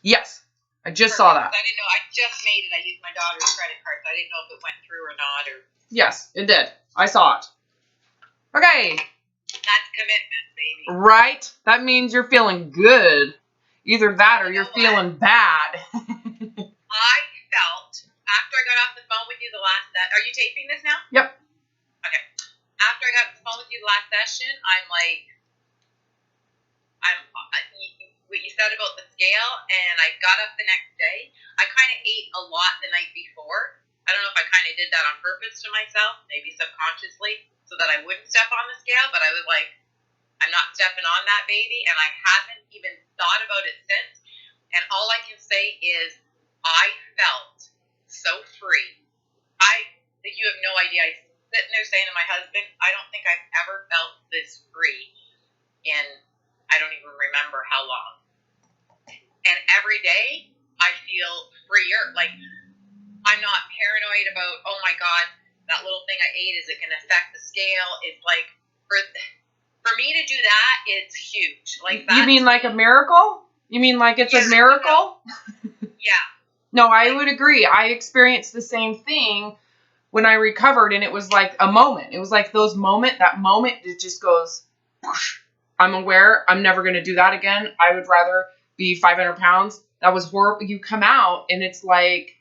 Yes. I just saw that. I didn't know. I just made it. I used my daughter's credit card, so I didn't know if it went through or not. Yes, it did. I saw it. Okay. That's commitment, baby. Right? That means you're feeling good. Either that or you're feeling bad. I felt, after I got off the phone with you the last... Are you taping this now? Yep. Okay. After I got off the phone with you the last session, I'm like... what you said about the scale, and I got up the next day. I kind of ate a lot the night before. I don't know if I kind of did that on purpose to myself, maybe subconsciously, so that I wouldn't step on the scale, but I was like, I'm not stepping on that baby, and I haven't even thought about it since. And all I can say is I felt so free. You have no idea. I sitting there saying to my husband, I don't think I've ever felt this free in, I don't even remember how long. And every day I feel freer. Like, I'm not paranoid about, oh my God, that little thing I ate, is it going to affect the scale? It's like, for me to do that, it's huge. Like, you mean like a miracle? You mean like it's a miracle? Yeah. No, I would agree. I experienced the same thing when I recovered, and it was like a moment. It was like that moment, it just goes, whoosh. I'm aware. I'm never going to do that again. I would rather be 500 pounds. That was horrible. You come out, and it's like,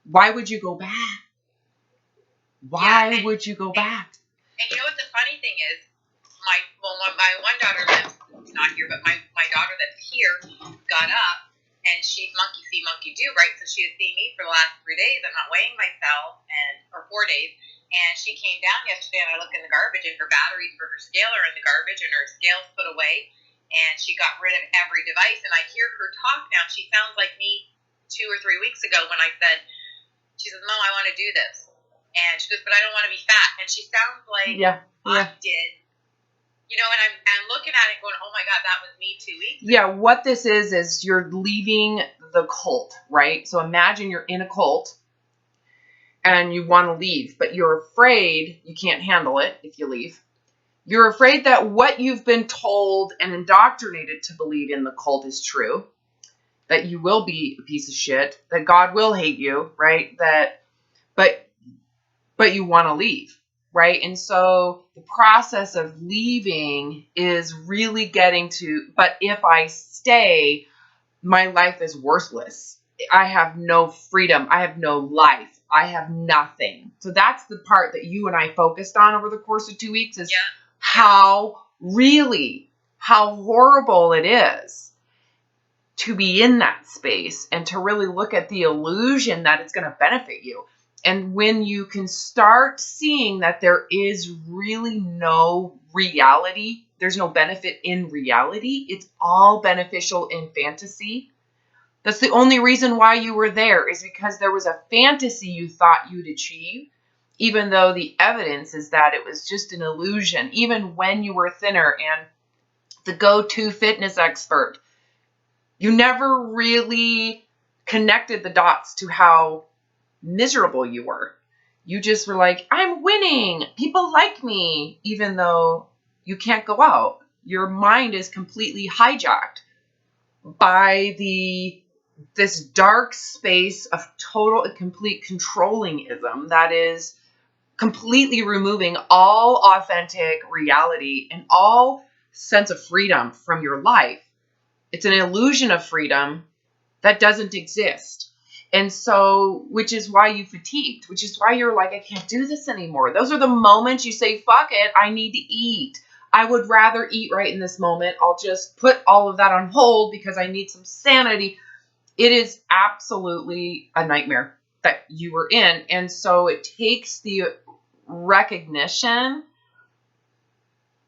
why would you go back? Why would you go back? And you know what the funny thing is? My one daughter lives, not here, but my daughter that's here got up, and she's monkey see, monkey do, right? So she had seen me for the last 3 days. I'm not weighing myself, or 4 days. And she came down yesterday, and I looked in the garbage, and her batteries for her scale are in the garbage, and her scale's put away. And she got rid of every device. And I hear her talk now. She sounds like me 2 or 3 weeks ago when I said, she says, Mom, I want to do this. And she goes, but I don't want to be fat. And she sounds like I did. You know, and I'm looking at it going, oh my God, that was me 2 weeks ago. Yeah, what this is you're leaving the cult, right? So imagine you're in a cult and you want to leave, but you're afraid you can't handle it if you leave. You're afraid that what you've been told and indoctrinated to believe in the cult is true, that you will be a piece of shit, that God will hate you, right? But you want to leave. Right. And so the process of leaving is really getting to, but if I stay, my life is worthless. I have no freedom. I have no life. I have nothing. So that's the part that you and I focused on over the course of 2 weeks is how horrible it is to be in that space and to really look at the illusion that it's going to benefit you. And when you can start seeing that there is really no reality, there's no benefit in reality, it's all beneficial in fantasy. That's the only reason why you were there, is because there was a fantasy you thought you'd achieve, even though the evidence is that it was just an illusion. Even when you were thinner and the go-to fitness expert, you never really connected the dots to how miserable you were. You just were like, I'm winning. People like me, even though you can't go out. Your mind is completely hijacked by this dark space of total and complete controllingism that is completely removing all authentic reality and all sense of freedom from your life. It's an illusion of freedom that doesn't exist. And so, which is why you fatigued, which is why you're like, I can't do this anymore. Those are the moments you say, fuck it, I need to eat. I would rather eat right in this moment. I'll just put all of that on hold because I need some sanity. It is absolutely a nightmare that you were in. And so it takes the recognition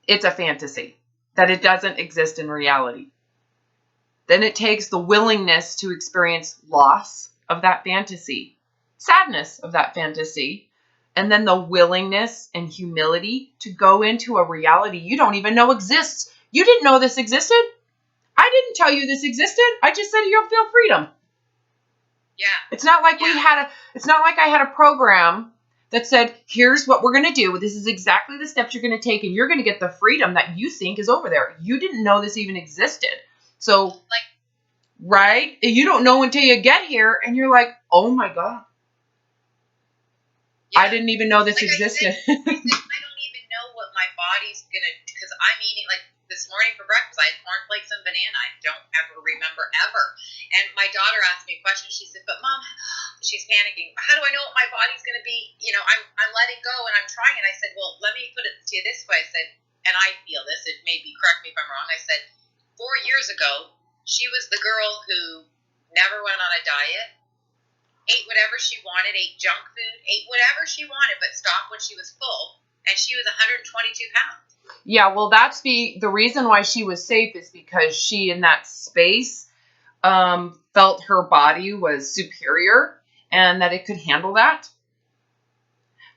it's a fantasy, that it doesn't exist in reality. Then it takes the willingness to experience loss of that fantasy, sadness of that fantasy, and then the willingness and humility to go into a reality you don't even know exists. You didn't know this existed. I didn't tell you this existed. I just said you'll feel freedom. Yeah. It's not like it's not like I had a program that said, here's what we're going to do. This is exactly the steps you're going to take, and you're going to get the freedom that you think is over there. You didn't know this even existed. So right? You don't know until you get here, and you're like, oh my God, Yeah. I didn't even know this Like existed. I don't even know what my body's gonna, because I'm eating, like this morning for breakfast, I had cornflakes and banana. I don't ever remember ever. And my daughter asked me a question. She said, "But Mom," she's panicking. "How do I know what my body's gonna be? You know, I'm letting go and I'm trying." And I said, "Well, let me put it to you this way." I said, and I feel this. It may be, correct me if I'm wrong. I said, 4 years ago, she was the girl who never went on a diet, ate whatever she wanted, ate junk food, ate whatever she wanted, but stopped when she was full, and she was 122 pounds. Yeah, well, that's the reason why she was safe is because she, in that space, felt her body was superior and that it could handle that.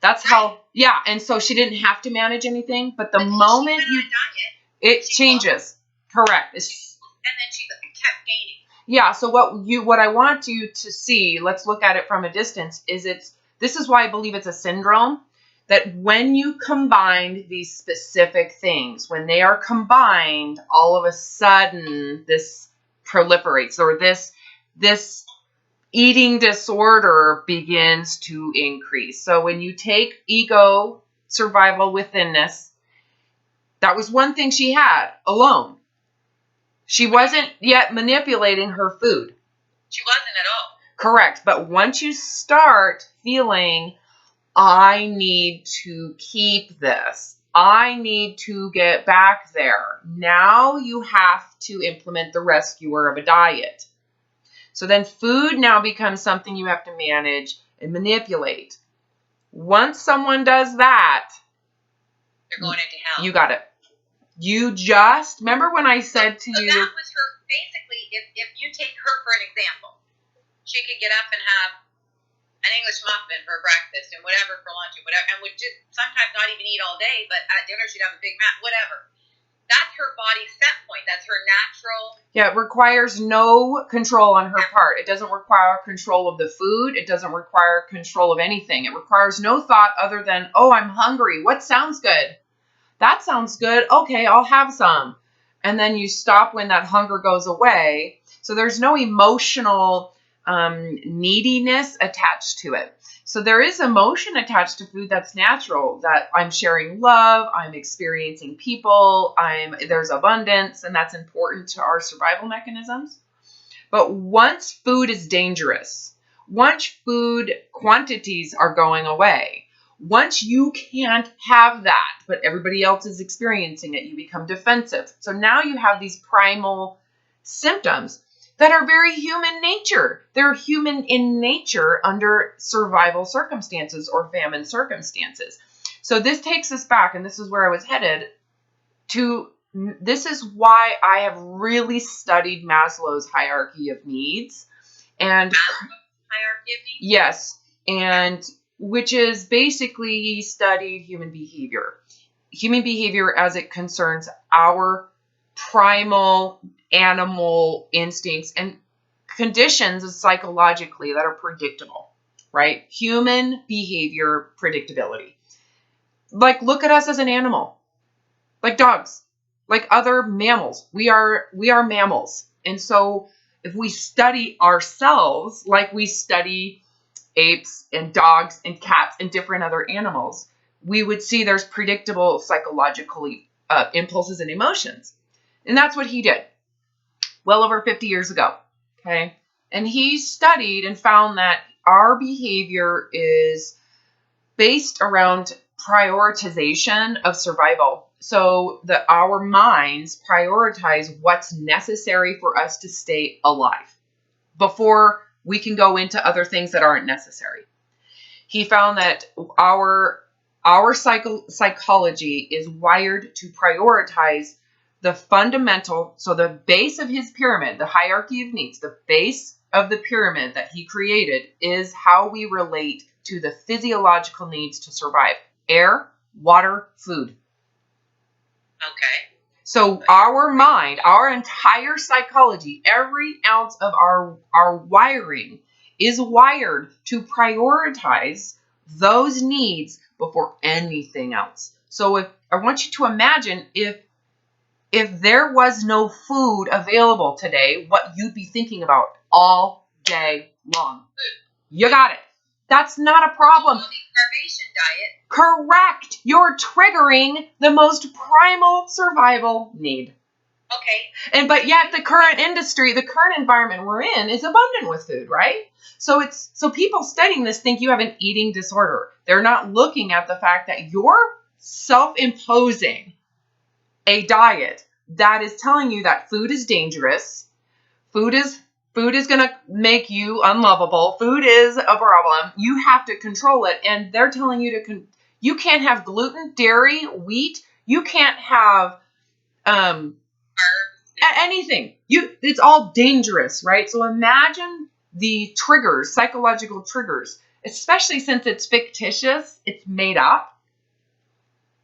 That's how, yeah. And so she didn't have to manage anything, but the moment she went on a diet, it changes. Correct. and then she kept gaining. Yeah, so what I want you to see, let's look at it from a distance, this is why I believe it's a syndrome, that when you combine these specific things, when they are combined, all of a sudden this proliferates, or this eating disorder begins to increase. So when you take ego, survival, withinness, that was one thing she had alone. She wasn't yet manipulating her food. She wasn't at all. Correct. But once you start feeling, I need to keep this, I need to get back there, now you have to implement the rescuer of a diet. So then food now becomes something you have to manage and manipulate. Once someone does that, they're going into hell. You got it. You just, remember when I said to you. That was her, basically, if you take her for an example, she could get up and have an English muffin for breakfast and whatever for lunch and whatever, and would just sometimes not even eat all day, but at dinner she'd have a Big Mac, whatever. That's her body's set point. That's her natural. Yeah, it requires no control on her part. It doesn't require control of the food. It doesn't require control of anything. It requires no thought other than, oh, I'm hungry. What sounds good? That sounds good. Okay, I'll have some. And then you stop when that hunger goes away. So there's no emotional neediness attached to it. So there is emotion attached to food that's natural, that I'm sharing love, I'm experiencing people, there's abundance, and that's important to our survival mechanisms. But once food is dangerous, once food quantities are going away, once you can't have that, but everybody else is experiencing it, you become defensive. So now you have these primal symptoms that are very human nature. They're human in nature under survival circumstances or famine circumstances. So this takes us back, and this is where I was headed, to this is why I have really studied Maslow's hierarchy of needs. And Hierarchy of needs? Yes, and which is basically he studied human behavior as it concerns our primal animal instincts and conditions psychologically that are predictable, right? Human behavior predictability. Like, look at us as an animal, like dogs, like other mammals. We are mammals. And so if we study ourselves like we study apes and dogs and cats and different other animals, we would see there's predictable psychological impulses and emotions. And that's what he did well over 50 years ago. Okay. And he studied and found that our behavior is based around prioritization of survival. So that our minds prioritize what's necessary for us to stay alive before we can go into other things that aren't necessary. He found that our psychology is wired to prioritize the fundamental, so the base of his pyramid, the hierarchy of needs, the base of the pyramid that he created is how we relate to the physiological needs to survive: air, water, food. Okay. So our mind, our entire psychology, every ounce of our wiring is wired to prioritize those needs before anything else. So if I want you to imagine if if there was no food available today, what you'd be thinking about all day long. You got it. That's not a problem. Starvation diet. Correct. You're triggering the most primal survival need. Okay. But yet the current industry, the current environment we're in is abundant with food, right? So people studying this think you have an eating disorder. They're not looking at the fact that you're self-imposing a diet that is telling you that food is dangerous. Food is going to make you unlovable. Food is a problem. You have to control it. And they're telling you you can't have gluten, dairy, wheat. You can't have anything. It's all dangerous, right? So imagine the triggers, psychological triggers, especially since it's fictitious, it's made up.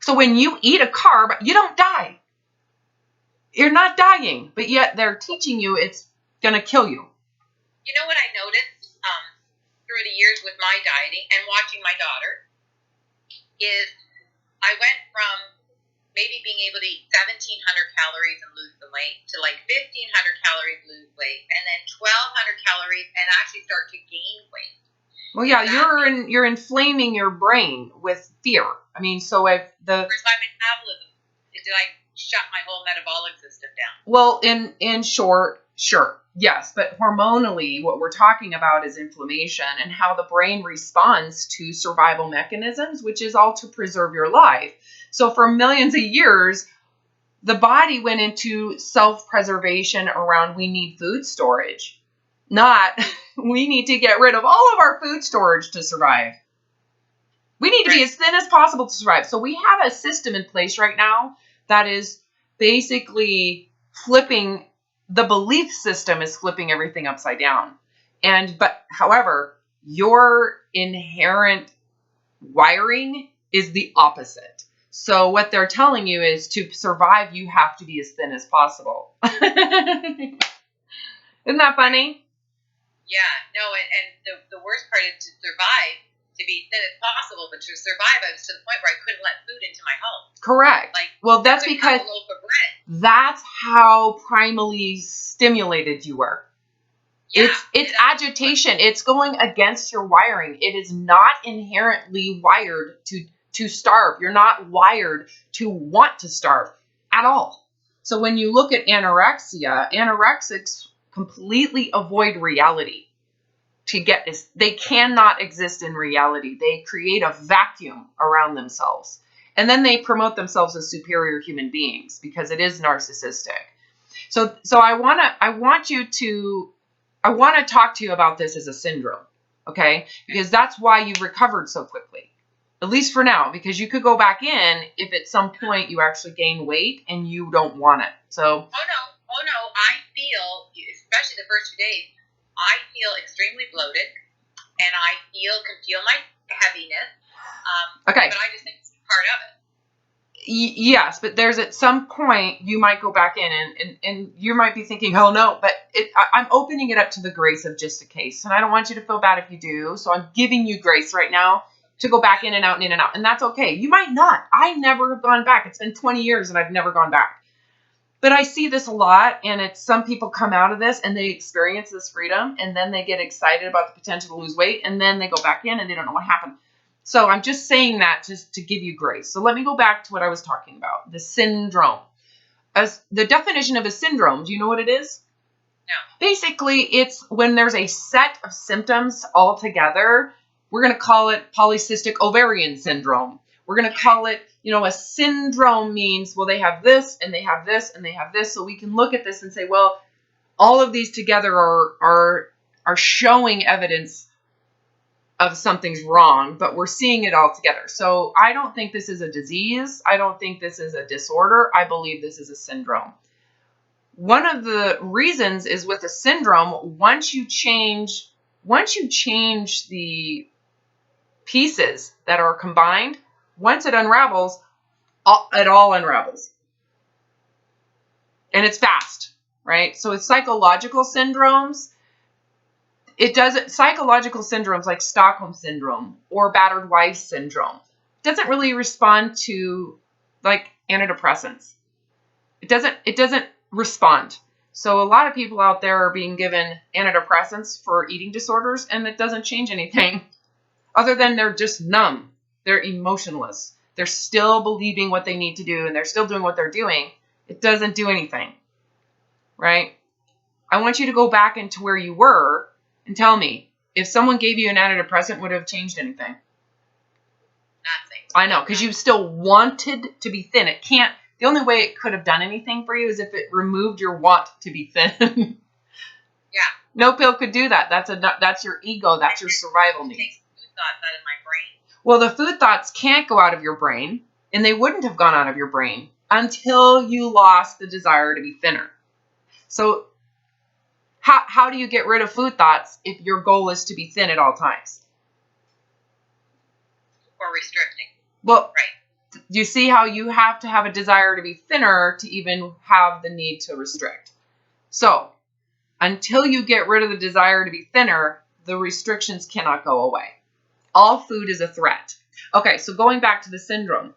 So when you eat a carb, you don't die. You're not dying, but yet they're teaching you it's going to kill you. You know what I noticed through the years with my dieting and watching my daughter is I went from maybe being able to eat 1,700 calories and lose the weight to like 1,500 calories, lose weight, and then 1,200 calories and actually start to gain weight. Well, yeah, you're inflaming your brain with fear. I mean, so if where's my metabolism? Did I shut my whole metabolic system down? Well, in short, sure, yes, but hormonally, what we're talking about is inflammation and how the brain responds to survival mechanisms, which is all to preserve your life. So for millions of years, the body went into self-preservation around we need food storage, not we need to get rid of all of our food storage to survive. We need to be as thin as possible to survive. So we have a system in place right now that is basically flipping, the belief system is flipping everything upside down. However, your inherent wiring is the opposite. So what they're telling you is to survive, you have to be as thin as possible. Isn't that funny? Yeah, no, and the worst part is to survive, to be thin as possible, but to survive, I was to the point where I couldn't let food into my home. Correct. Well, that's because have a loaf of bread. That's how primally stimulated you were. Yeah, it's agitation. It's going against your wiring. It is not inherently wired to starve. You're not wired to want to starve at all. So when you look at anorexia, anorexics completely avoid reality. They cannot exist in reality. They create a vacuum around themselves. And then they promote themselves as superior human beings because it is narcissistic. So I want to talk to you about this as a syndrome, okay? Because that's why you recovered so quickly, at least for now, because you could go back in if at some point you actually gain weight and you don't want it. So. Oh no, I feel, especially the first few days, I feel extremely bloated, and I can feel my heaviness. Okay. But I just think it's part of it. Yes, but there's at some point you might go back in and you might be thinking, oh no, but I'm opening it up to the grace of just a case. And I don't want you to feel bad if you do. So I'm giving you grace right now to go back in and out and in and out. And that's okay. You might not. I never have gone back. It's been 20 years and I've never gone back. But I see this a lot, and it's some people come out of this and they experience this freedom, and then they get excited about the potential to lose weight, and then they go back in and they don't know what happened. So I'm just saying that just to give you grace. So let me go back to what I was talking about, the syndrome. As the definition of a syndrome, do you know what it is? No. Basically, it's when there's a set of symptoms all together. We're going to call it polycystic ovarian syndrome. We're going to call it, a syndrome means, well, they have this and they have this and they have this. So we can look at this and say, well, all of these together are showing evidence of something's wrong, but we're seeing it all together. So I don't think this is a disease. I don't think this is a disorder. I believe this is a syndrome. One of the reasons is with a syndrome, once you change the pieces that are combined, once it unravels, it all unravels. And it's fast, right? So it's psychological syndromes. Psychological syndromes like Stockholm syndrome or battered wife syndrome doesn't really respond to like antidepressants. It doesn't respond. So a lot of people out there are being given antidepressants for eating disorders, and it doesn't change anything other than they're just numb. They're emotionless. They're still believing what they need to do, and they're still doing what they're doing. It doesn't do anything, right? I want you to go back into where you were and tell me, if someone gave you an antidepressant, would it have changed anything? Nothing. I know, because you still wanted to be thin. It can't. The only way it could have done anything for you is if it removed your want to be thin. Yeah. No pill could do that. That's your ego. That's your survival need. It takes food thoughts out of my brain. Well, the food thoughts can't go out of your brain, and they wouldn't have gone out of your brain until you lost the desire to be thinner. So how do you get rid of food thoughts if your goal is to be thin at all times? Or restricting. Well, right. You see how you have to have a desire to be thinner to even have the need to restrict. So until you get rid of the desire to be thinner, the restrictions cannot go away. All food is a threat. Okay, so going back to the syndrome.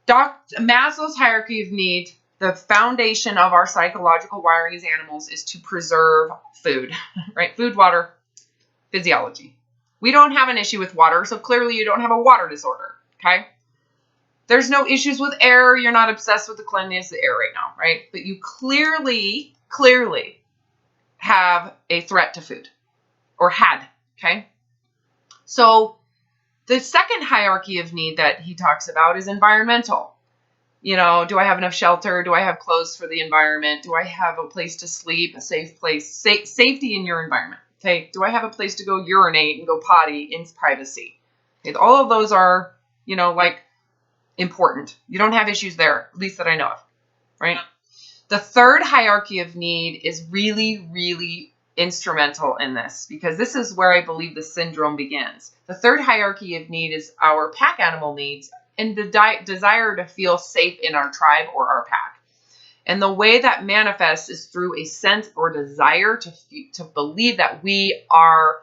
Maslow's hierarchy of need, the foundation of our psychological wiring as animals is to preserve food, right? Food, water, physiology. We don't have an issue with water, so clearly you don't have a water disorder, okay? There's no issues with air. You're not obsessed with the cleanliness of the air right now, right? But you clearly have a threat to food, or had, okay? So the second hierarchy of need that he talks about is environmental. You know, do I have enough shelter? Do I have clothes for the environment? Do I have a place to sleep, a safe place? Safety in your environment. Okay, do I have a place to go urinate and go potty in privacy? Okay, all of those are, like important. You don't have issues there, at least that I know of, right? The third hierarchy of need is really, really instrumental in this, because this is where I believe the syndrome begins. The third hierarchy of need is our pack animal needs and the desire to feel safe in our tribe or our pack. And the way that manifests is through a sense or desire to believe that we are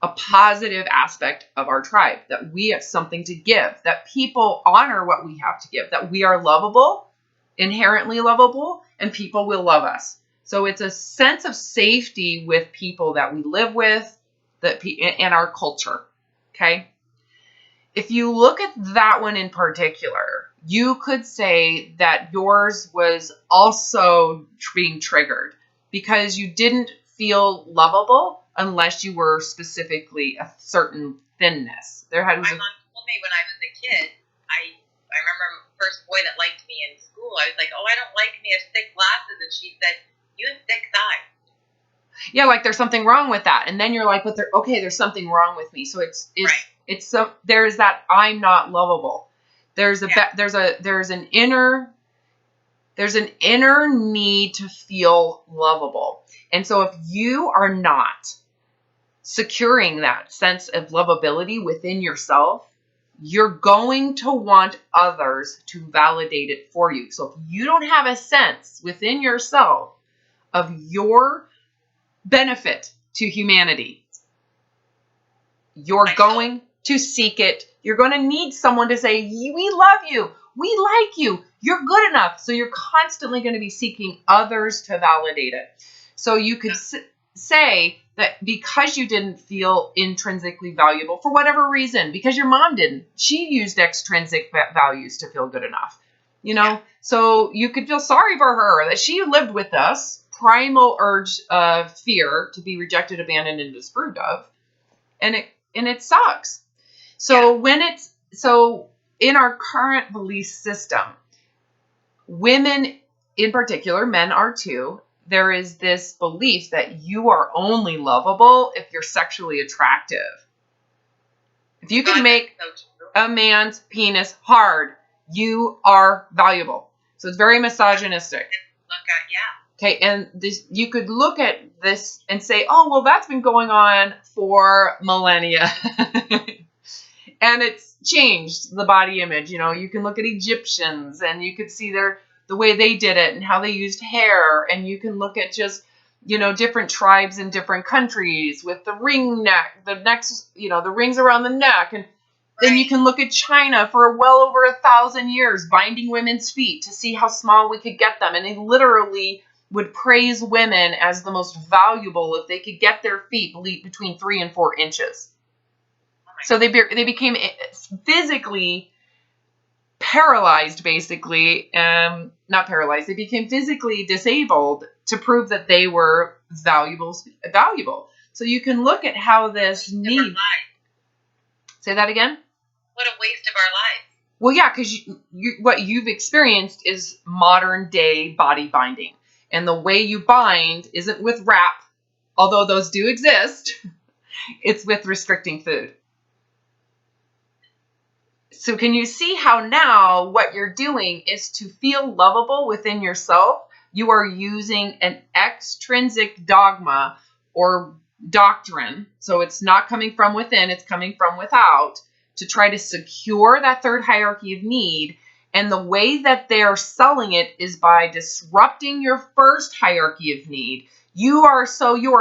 a positive aspect of our tribe, that we have something to give, that people honor what we have to give, that we are lovable, inherently lovable, and people will love us. So it's a sense of safety with people that we live with, and our culture, okay? If you look at that one in particular, you could say that yours was also being triggered because you didn't feel lovable unless you were specifically a certain thinness. My mom told me when I was a kid, I remember the first boy that liked me in school, I was like, oh, I don't like me, I have thick glasses. And she said, you have thick thighs. Yeah, like there's something wrong with that. And then you're like, but there's something wrong with me. So there's that I'm not lovable. There's an inner need to feel lovable. And so if you are not securing that sense of lovability within yourself, you're going to want others to validate it for you. So if you don't have a sense within yourself of your benefit to humanity, you're going to seek it. You're going to need someone to say, we love you. We like you. You're good enough. So you're constantly going to be seeking others to validate it. So you could say that because you didn't feel intrinsically valuable for whatever reason, because your mom didn't, she used extrinsic values to feel good enough, So you could feel sorry for her that she lived with us, primal urge of fear to be rejected, abandoned, and disapproved of. And it sucks. So in our current belief system, women in particular, men are too, there is this belief that you are only lovable if you're sexually attractive. If you can make a man's penis hard, you are valuable. So it's very misogynistic. Okay, and you could look at this and say, oh, well, that's been going on for millennia. And it's changed the body image. You can look at Egyptians and you could see the way they did it and how they used hair. And you can look at just, different tribes in different countries with the ring neck, the rings around the neck. And Then you can look at China for well over 1,000 years, binding women's feet to see how small we could get them. And they literally would praise women as the most valuable if they could get their feet between 3 and 4 inches. So they became physically paralyzed, basically. Not paralyzed. They became physically disabled to prove that they were valuable. So you can look at how this need. Say that again? What a waste of our life. Well, yeah, because what you've experienced is modern day body binding. And the way you bind isn't with wrap, although those do exist. It's with restricting food. So can you see how now what you're doing is to feel lovable within yourself? You are using an extrinsic dogma or doctrine. So it's not coming from within, it's coming from without, to try to secure that third hierarchy of need. And the way that they're selling it is by disrupting your first hierarchy of need. You are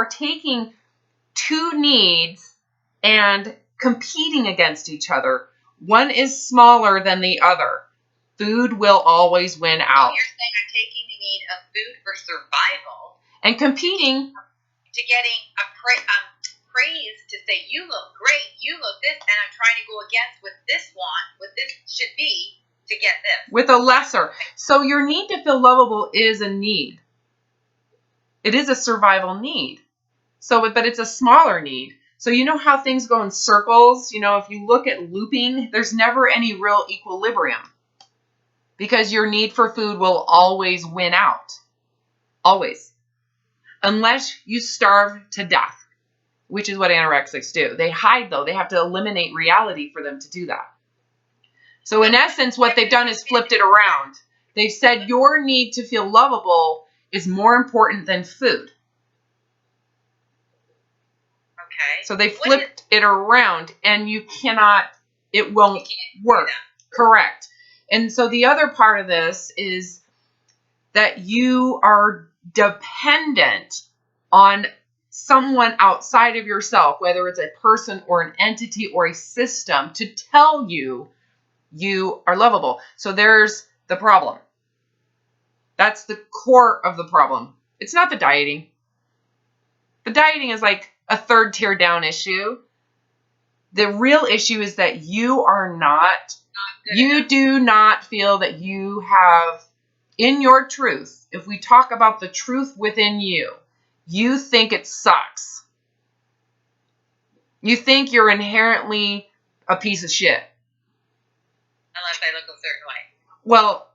taking two needs and competing against each other. One is smaller than the other. Food will always win out. You're saying I'm taking the need of food for survival and competing to getting a praise to say, you look great, you look this, and I'm trying to go against what this should be to get this. With a lesser. So your need to feel lovable is a need. It is a survival need. But it's a smaller need. So you know how things go in circles? If you look at looping, there's never any real equilibrium. Because your need for food will always win out. Always. Unless you starve to death. Which is what anorexics do. They hide, though. They have to eliminate reality for them to do that. So in essence, what they've done is flipped it around. They've said your need to feel lovable is more important than food. Okay. So they flipped it around, and it won't work. Correct. And so the other part of this is that you are dependent on someone outside of yourself, whether it's a person or an entity or a system, to tell you you are lovable. So there's the problem. That's the core of the problem. It's not the dieting. The dieting is like a third tier down issue. The real issue is that you do not feel that you have, in your truth, if we talk about the truth within you, you think it sucks. You think you're inherently a piece of shit. Unless I look a certain way. Well,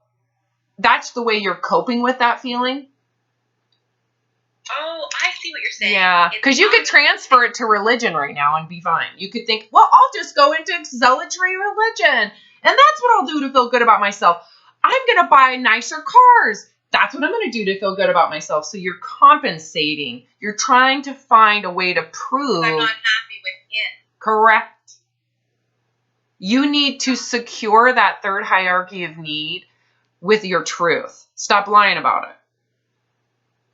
that's the way you're coping with that feeling. Oh, I see what you're saying. Yeah, because you could transfer it to religion right now and be fine. You could think, well, I'll just go into zealotry religion, and that's what I'll do to feel good about myself. I'm going to buy nicer cars. That's what I'm going to do to feel good about myself. So you're compensating. You're trying to find a way to prove I'm not happy within. Correct. You need to secure that third hierarchy of need with your truth. Stop lying about it.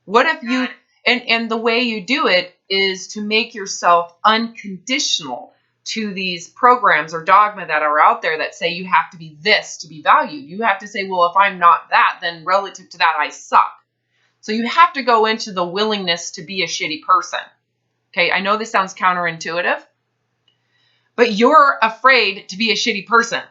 What if you, and the way you do it is to make yourself unconditional to these programs or dogma that are out there that say you have to be this to be valued. You have to say, well, if I'm not that, then relative to that, I suck. So you have to go into the willingness to be a shitty person. Okay, I know this sounds counterintuitive, but you're afraid to be a shitty person,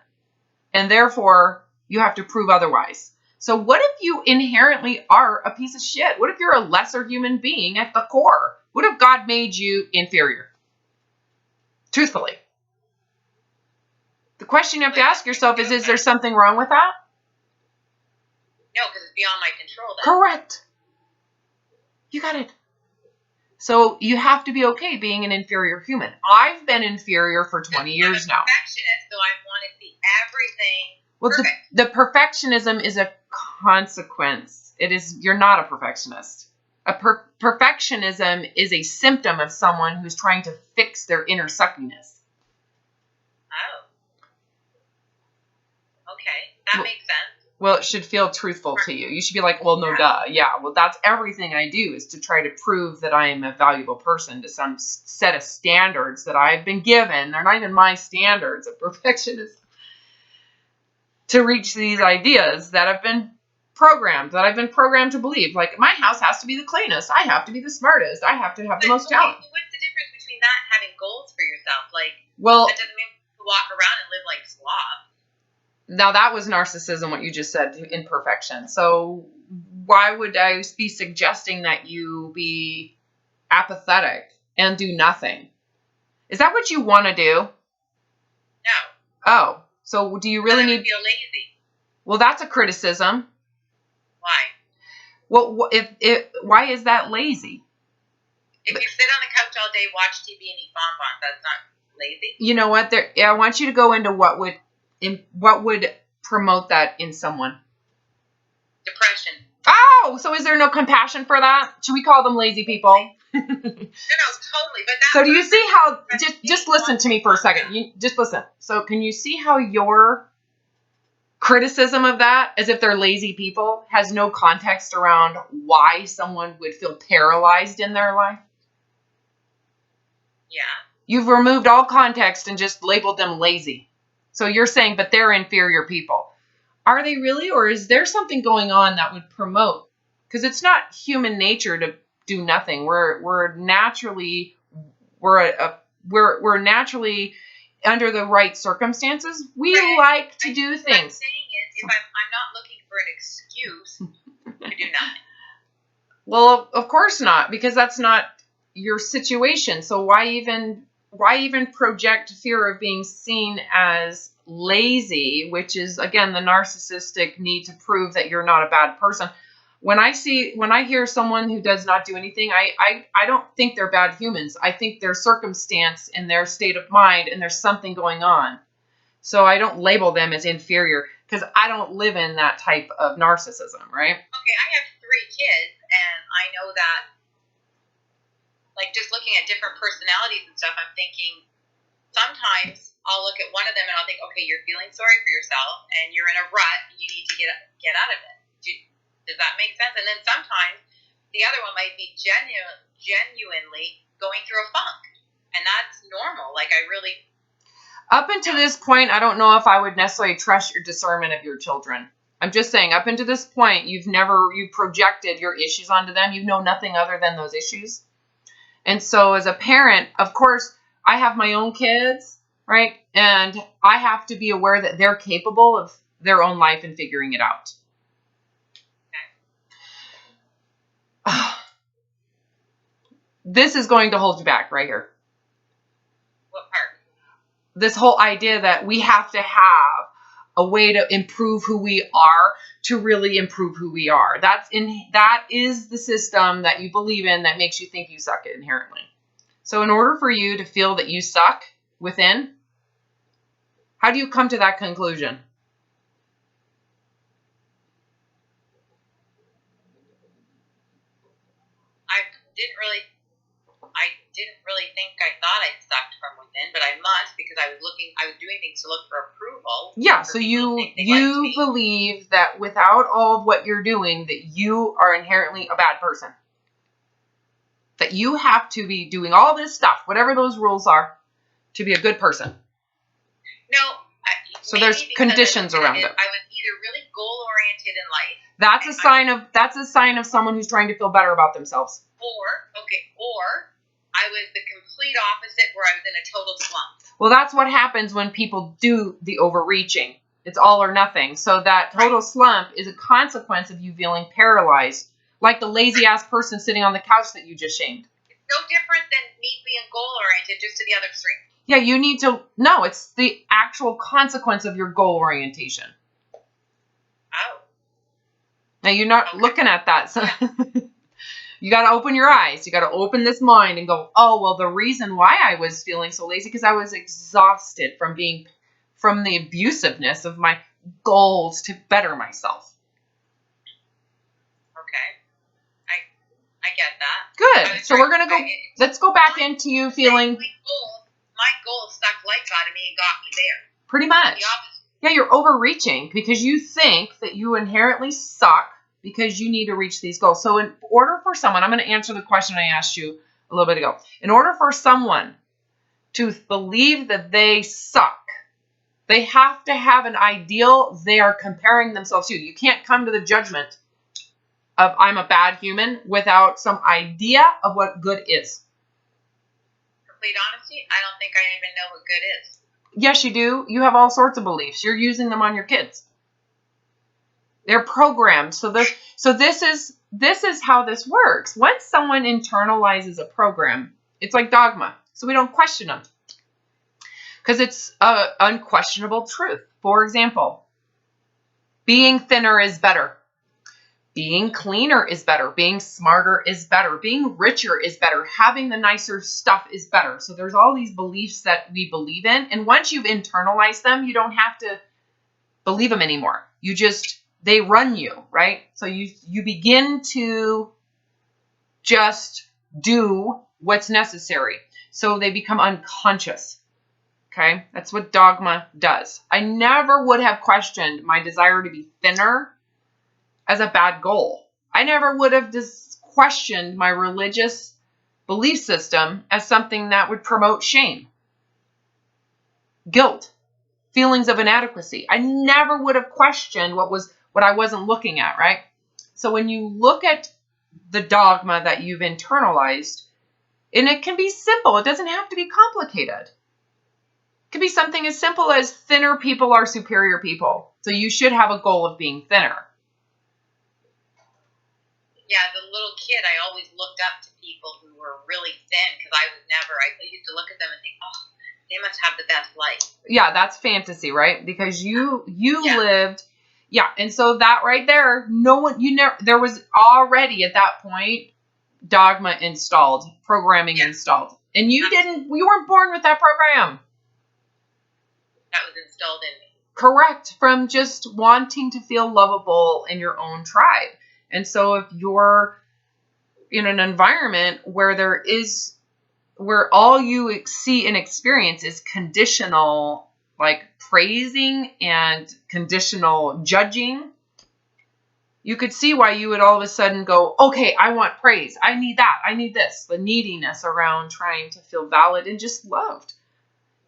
and therefore you have to prove otherwise. So what if you inherently are a piece of shit? What if you're a lesser human being at the core? What if God made you inferior? Truthfully. The question you have to ask yourself is there something wrong with that? No, because it's beyond my control. Correct. You got it. So you have to be okay being an inferior human. I've been inferior for 20 years now. I'm a perfectionist, so I want to see everything well, perfect. The perfectionism is a consequence. You're not a perfectionist. Perfectionism is a symptom of someone who's trying to fix their inner suckiness. Oh. Okay, that makes sense. Well, it should feel truthful to you. You should be like, well, no, duh. Yeah, well, that's everything I do is to try to prove that I am a valuable person to some set of standards that I've been given. They're not even my standards of perfectionism. To reach these ideas that have been programmed, that I've been programmed to believe. Like, my house has to be the cleanest. I have to be the smartest. I have to have the most talent. What's the difference between that and having goals for yourself? Like, well, that doesn't mean to walk around and live like slobs. Now, that was narcissism, what you just said, imperfection. So why would I be suggesting that you be apathetic and do nothing? Is that what you want to do? No. Oh, so do you really need... feel lazy. Well, that's a criticism. Why? Well, why is that lazy? If you sit on the couch all day, watch TV, and eat bonbons, that's not lazy? You know what? I want you to go into what would promote that in someone. Depression. Oh, so is there no compassion for that? Should we call them lazy people? No, totally. But so do you see how, just listen to me for a second. Just listen. So can you see how your criticism of that, as if they're lazy people, has no context around why someone would feel paralyzed in their life? Yeah. You've removed all context and just labeled them lazy. So you're saying, but they're inferior people. Are they really? Or is there something going on that would promote? Because it's not human nature to do nothing. We're naturally under the right circumstances. We like to do things. What I'm saying is, if I'm not looking for an excuse to do nothing. Well, of course not, because that's not your situation. So why even project fear of being seen as lazy, which is, again, the narcissistic need to prove that you're not a bad person. When I hear someone who does not do anything, I don't think they're bad humans. I think their circumstance and their state of mind, and there's something going on. So I don't label them as inferior, because I don't live in that type of narcissism, right? Okay, I have 3 kids, and I know that, like, just looking at different personalities and stuff, I'm thinking sometimes I'll look at one of them and I'll think, okay, you're feeling sorry for yourself and you're in a rut and you need to get out of it. Does that make sense? And then sometimes the other one might be genuinely going through a funk, and that's normal. Like, I really... Up until this point, I don't know if I would necessarily trust your discernment of your children. I'm just saying, up until this point, you projected your issues onto them. You know nothing other than those issues. And so as a parent, of course, I have my own kids, right? And I have to be aware that they're capable of their own life and figuring it out. This is going to hold you back right here. What part? This whole idea that we have to have a way to improve who we are to really improve who we are. That is the system that you believe in that makes you think you suck inherently. So in order for you to feel that you suck within, how do you come to that conclusion? I didn't really think I thought I sucked from within, but I must, because I was doing things to look for approval. Yeah, so you believe that without all of what you're doing, that you are inherently a bad person. That you have to be doing all this stuff, whatever those rules are, to be a good person. No. So there's conditions around it. I was either really goal-oriented in life. That's a sign of someone who's trying to feel better about themselves. Or I was the complete opposite, where I was in a total slump. Well, that's what happens when people do the overreaching. It's all or nothing. So that total slump is a consequence of you feeling paralyzed, like the lazy-ass person sitting on the couch that you just shamed. It's no different than me being goal-oriented, just to the other extreme. Yeah, you need to... No, it's the actual consequence of your goal orientation. Oh. Now, you're not looking at that. So you got to open your eyes. You got to open this mind and go, oh, well, the reason why I was feeling so lazy, because I was exhausted from the abusiveness of my goals to better myself. Okay. I get that. Good. So we're going to go... Let's go back into you feeling... My goals sucked life out of me and got me there. Pretty much. Yeah, you're overreaching because you think that you inherently suck because you need to reach these goals. So in order for someone, I'm going to answer the question I asked you a little bit ago. In order for someone to believe that they suck, they have to have an ideal they are comparing themselves to. You can't come to the judgment of I'm a bad human without some idea of what good is. Complete honesty, I don't think I even know what good is. Yes, you do. You have all sorts of beliefs. You're using them on your kids. They're programmed. So this is how this works. Once someone internalizes a program, it's like dogma. So we don't question them because it's unquestionable truth. For example, being thinner is better. Being cleaner is better. Being smarter is better. Being richer is better. Having the nicer stuff is better. So there's all these beliefs that we believe in. And once you've internalized them, you don't have to believe them anymore. They run you, right? So you begin to just do what's necessary. So they become unconscious. Okay? That's what dogma does. I never would have questioned my desire to be thinner as a bad goal. I never would have questioned my religious belief system as something that would promote shame, guilt, feelings of inadequacy. I never would have questioned what I wasn't looking at, right? So when you look at the dogma that you've internalized, and it can be simple, it doesn't have to be complicated. It could be something as simple as thinner people are superior people. So you should have a goal of being thinner. Yeah, as a little kid, I always looked up to people who were really thin because I used to look at them and think, oh, they must have the best life. Yeah, that's fantasy, right? Because you lived, and so that right there, there was already at that point dogma installed, programming installed. And you weren't born with that program. That was installed in me. Correct, from just wanting to feel lovable in your own tribe. And so if you're in an environment where all you see and experience is conditional, like praising and conditional judging, you could see why you would all of a sudden go, okay, I want praise. I need that. I need this. The neediness around trying to feel valid and just loved,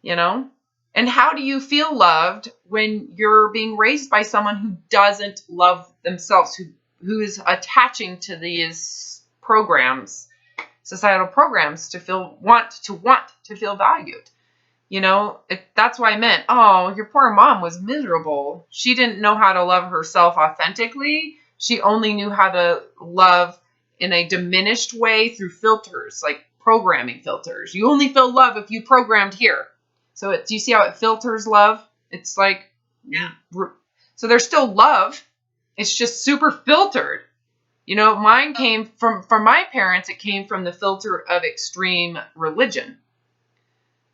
And how do you feel loved when you're being raised by someone who doesn't love themselves, who is attaching to these programs, societal programs, to want to feel valued? That's why I meant, oh, your poor mom was miserable. She didn't know how to love herself authentically. She only knew how to love in a diminished way through filters, like programming filters. You only feel love if you programmed here. So do you see how it filters love? It's like, so there's still love. It's just super filtered. Mine came from my parents. It came from the filter of extreme religion.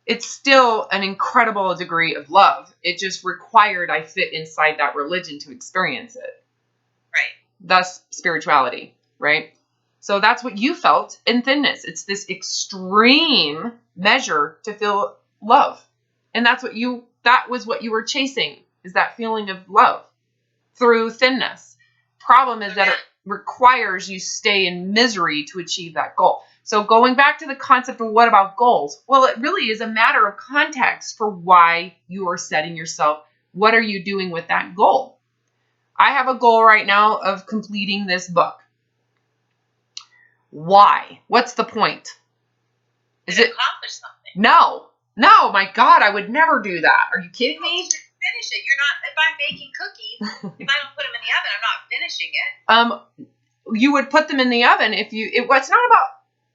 It's still an incredible degree of love. It just required I fit inside that religion to experience it. Right. Thus, spirituality, right? So that's what you felt in thinness. It's this extreme measure to feel love. And that was what you were chasing, is that feeling of love through thinness. Problem is that it requires you stay in misery to achieve that goal. So going back to the concept of what about goals? Well, it really is a matter of context for why you are setting yourself. What are you doing with that goal? I have a goal right now of completing this book. Why? What's the point? Is it accomplish something? No, my God, I would never do that. Are you kidding me? Finish it. If I'm baking cookies, if I don't put them in the oven, I'm not finishing it. You would put them in the oven it's not about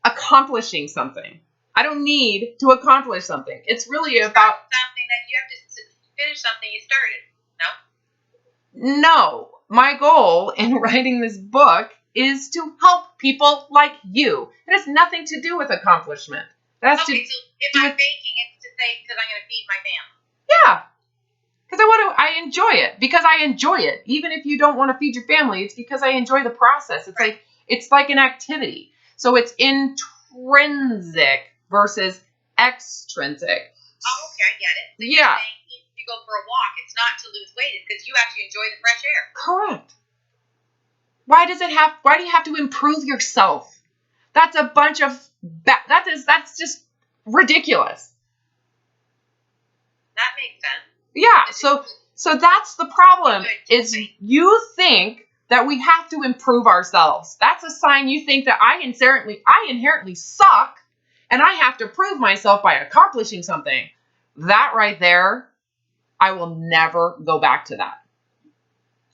accomplishing something. I don't need to accomplish something. It's really about something that you have to finish something you started. No, my goal in writing this book is to help people like you. It has nothing to do with accomplishment. So if I'm baking, it's to say because I'm going to feed my family. Yeah. Because I enjoy it. Because I enjoy it. Even if you don't want to feed your family, it's because I enjoy the process. It's like an activity. So it's intrinsic versus extrinsic. Oh, okay, I get it. So yeah. You you go for a walk, it's not to lose weight, it's because you actually enjoy the fresh air. Correct. Why do you have to improve yourself? That's a bunch of, that's just ridiculous. That makes sense. Yeah, so that's the problem, is you think that we have to improve ourselves. That's a sign you think that I inherently suck, and I have to prove myself by accomplishing something. That right there, I will never go back to that.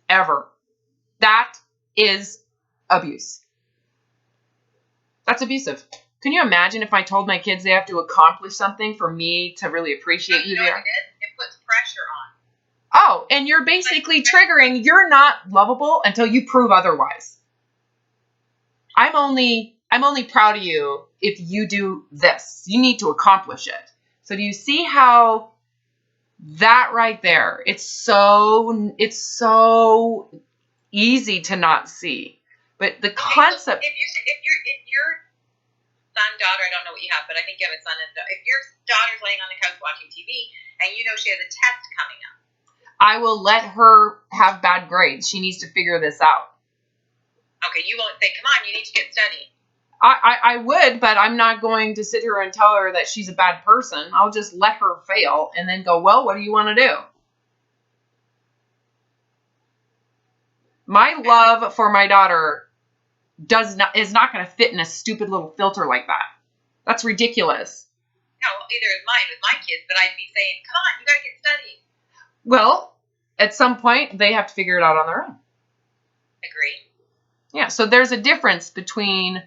Ever. That is abuse. That's abusive. Can you imagine if I told my kids they have to accomplish something for me to really appreciate who they are? It puts pressure on. Oh, and you're basically triggering, you're not lovable until you prove otherwise. I'm only proud of you if you do this. You need to accomplish it. So do you see how that right there, it's so easy to not see. But the concept... So if your son, daughter, I don't know what you have, but I think you have a son and daughter. If your daughter's laying on the couch watching TV and you know she has a test coming up, I will let her have bad grades. She needs to figure this out. Okay, you won't say, come on, you need to get studying. I would, but I'm not going to sit here and tell her that she's a bad person. I'll just let her fail and then go, well, what do you want to do? My love for my daughter is not going to fit in a stupid little filter like that. That's ridiculous. No, either is mine with my kids, but I'd be saying, come on, you got to get studying. Well, at some point, they have to figure it out on their own. Agreed. Yeah, so there's a difference between